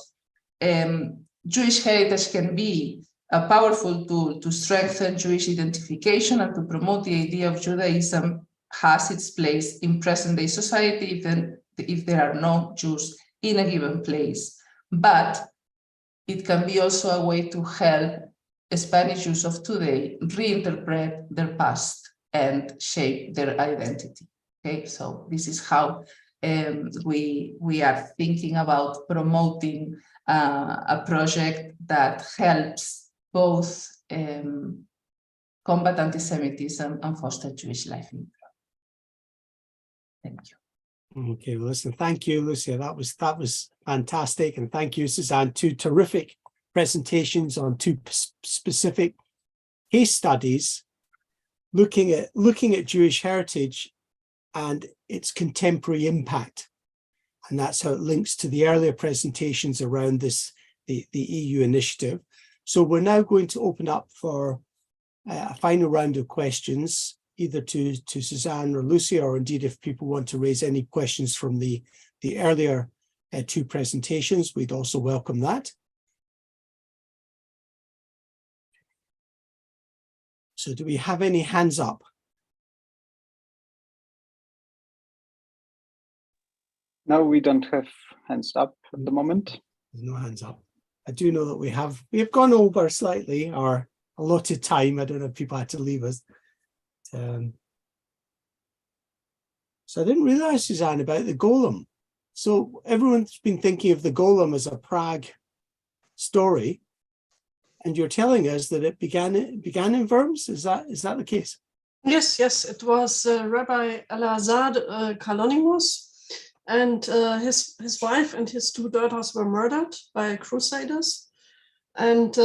Jewish heritage can be a powerful tool to strengthen Jewish identification and to promote the idea of Judaism has its place in present-day society, even if there are no Jews in a given place. But it can be also a way to help Spanish Jews of today reinterpret their past and shape their identity. Okay, so this is how we are thinking about promoting a project that helps both combat anti-Semitism and foster Jewish life in Europe. Thank you. Okay, well, listen, thank you, Lucia. That was fantastic, and thank you, Susanne. Two terrific presentations on two specific case studies, looking at Jewish heritage and its contemporary impact, and that's how it links to the earlier presentations around the EU initiative. So we're now going to open up for a final round of questions, either to Susanne or Lucia, or indeed if people want to raise any questions from the earlier two presentations, we'd also welcome that. So do we have any hands up? No, we don't have hands up at the moment. There's no hands up. I do know that we have gone over slightly our allotted time. I don't know if people had to leave us. So I didn't realize, Susanne, about the golem. So everyone's been thinking of the golem as a Prague story, and you're telling us that it began in Worms. Is that the case? Yes, it was Rabbi Elazar Kalonimus, and his wife and his two daughters were murdered by crusaders. And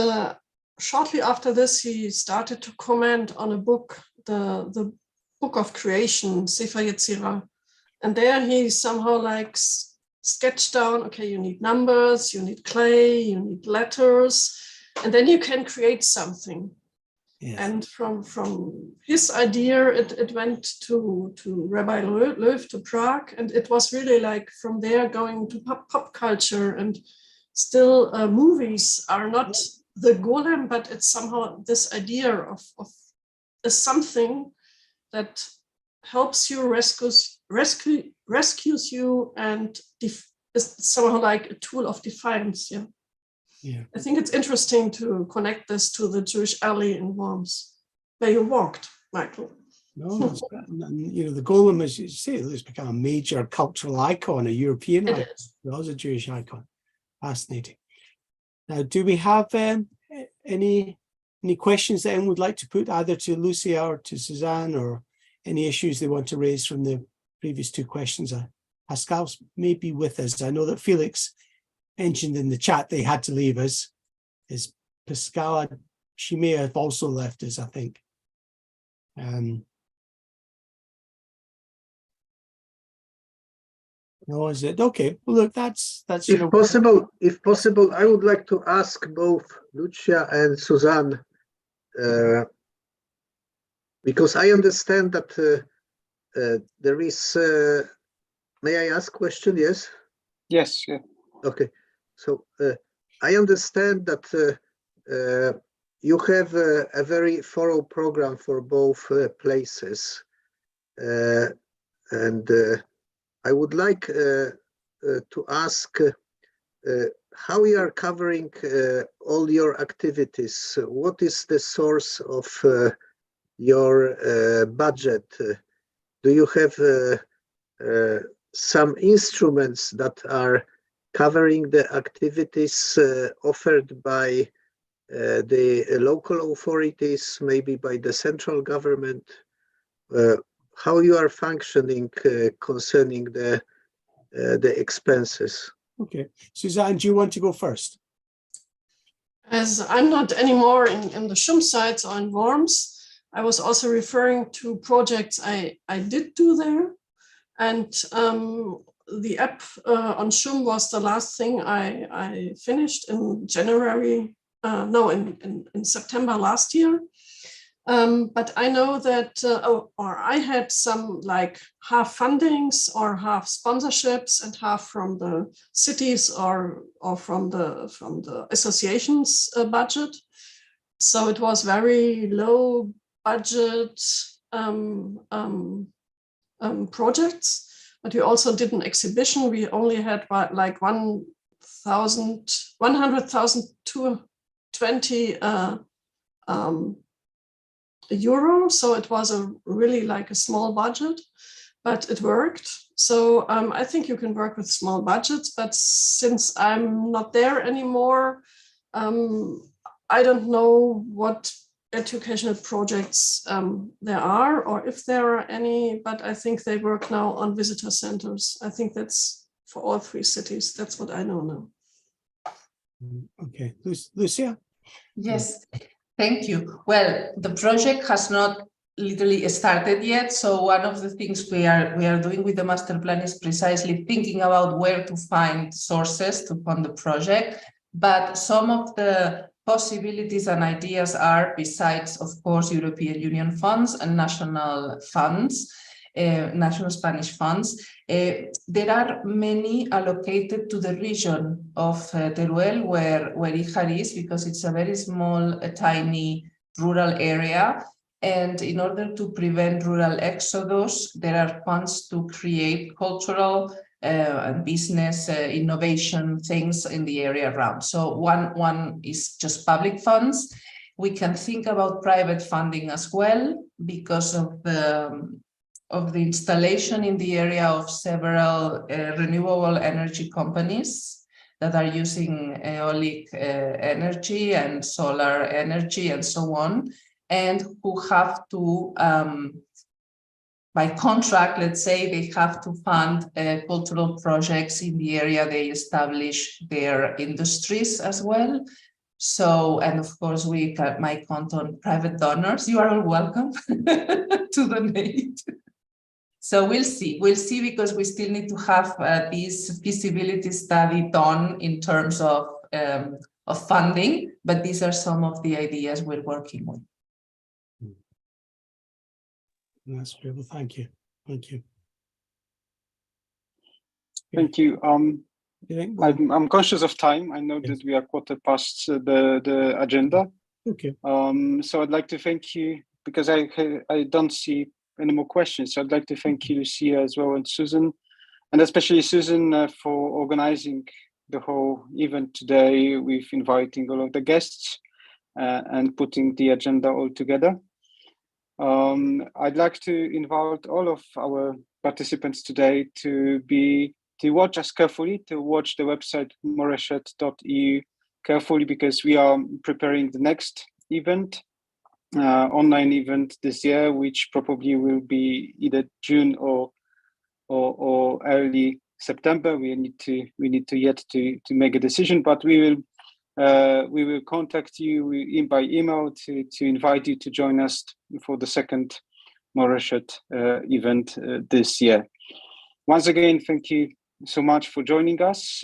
shortly after this, he started to comment on a book, the Book of Creation, Sefer Yetzirah. And there he somehow like sketched down, okay, you need numbers, you need clay, you need letters, and then you can create something. Yes. And from his idea, it went to Rabbi Löw to Prague, and it was really like from there going to pop culture, and still movies are not the golem, but it's somehow this idea of something that helps you, rescues you, and is somehow like a tool of defiance. Yeah. I think it's interesting to connect this to the Jewish alley in Worms, where you walked, Michael. No, the golem, as you say, it's become a major cultural icon, a European icon. It was a Jewish icon. Fascinating. Now, do we have any questions that anyone would like to put either to Lucia or to Susanne, or any issues they want to raise from the previous two questions I Pascale may be with us. I know that Felix mentioned in the chat they had to leave us. Is Pascale, she may have also left us, I think. No, is it? Okay, well, look, that's if possible, I would like to ask both Lucia and Susanne, because I understand that there is, may I ask question? Yes? Yes, yeah. Okay, so I understand that you have a very thorough program for both places, and I would like to ask how you are covering all your activities. What is the source of your budget? Do you have some instruments that are covering the activities offered by the local authorities, maybe by the central government? How you are functioning concerning the expenses? Okay, Susanne, do you want to go first? As I'm not anymore in the SHUM sites or in Worms, I was also referring to projects I did do there. And the app on SHUM was the last thing I finished in January, in September last year. But I know that, or I had some like half fundings or half sponsorships and half from the cities or from the association's budget. So it was very low budget projects. But we also did an exhibition. We only had like 100,000 to 20 euro, so it was a really like a small budget, but it worked. So I think you can work with small budgets, but since I'm not there anymore, I don't know what educational projects there are or if there are any, but I think they work now on visitor centers. I think that's for all three cities. That's what I know now. Okay, Lucia? Yes. Thank you. Well, the project has not literally started yet. So one of the things we are doing with the master plan is precisely thinking about where to find sources to fund the project. But some of the possibilities and ideas are, besides, of course, European Union funds and national funds, national Spanish funds, there are many allocated to the region of Teruel where Hijar is, because it's a very small, tiny rural area. And in order to prevent rural exodus, there are funds to create cultural and business innovation things in the area around. So one is just public funds. We can think about private funding as well because of the installation in the area of several renewable energy companies that are using aeolic energy and solar energy and so on, and who have to, by contract, let's say, they have to fund cultural projects in the area they establish their industries as well. So, and of course, we might count on private donors. You are all welcome to donate. So we'll see, because we still need to have this feasibility study done in terms of funding, but these are some of the ideas we're working with. That's great. Well, thank you. Thank you. Thank you. I'm conscious of time. I know that we are quarter past the agenda. Okay. So I'd like to thank you, because I don't see any more questions. So I'd like to thank you, Lucia, as well, and Susan, and especially Susan for organizing the whole event today with inviting all of the guests and putting the agenda all together. I'd like to invite all of our participants today to watch us carefully, to watch the website moreshet.eu carefully, because we are preparing the next event, online event this year, which probably will be either June or early September. We need to yet to make a decision, but we will contact you by email to invite you to join us for the second Moreshet event this year. Once again, thank you so much for joining us.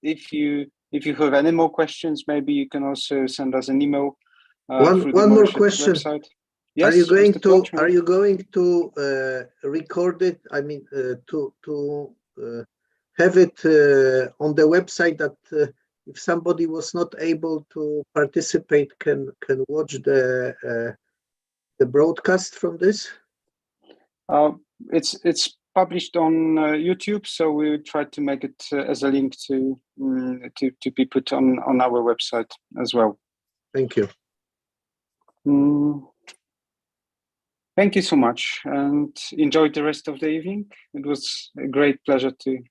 If you have any more questions, maybe you can also send us an email. One more question. Website. Yes, are you going Mr. to record it? I mean, to have it on the website that if somebody was not able to participate, can watch the broadcast from this? It's published on YouTube, so we will try to make it as a link to be put on our website as well. Thank you. Thank you so much, and enjoy the rest of the evening. It was a great pleasure to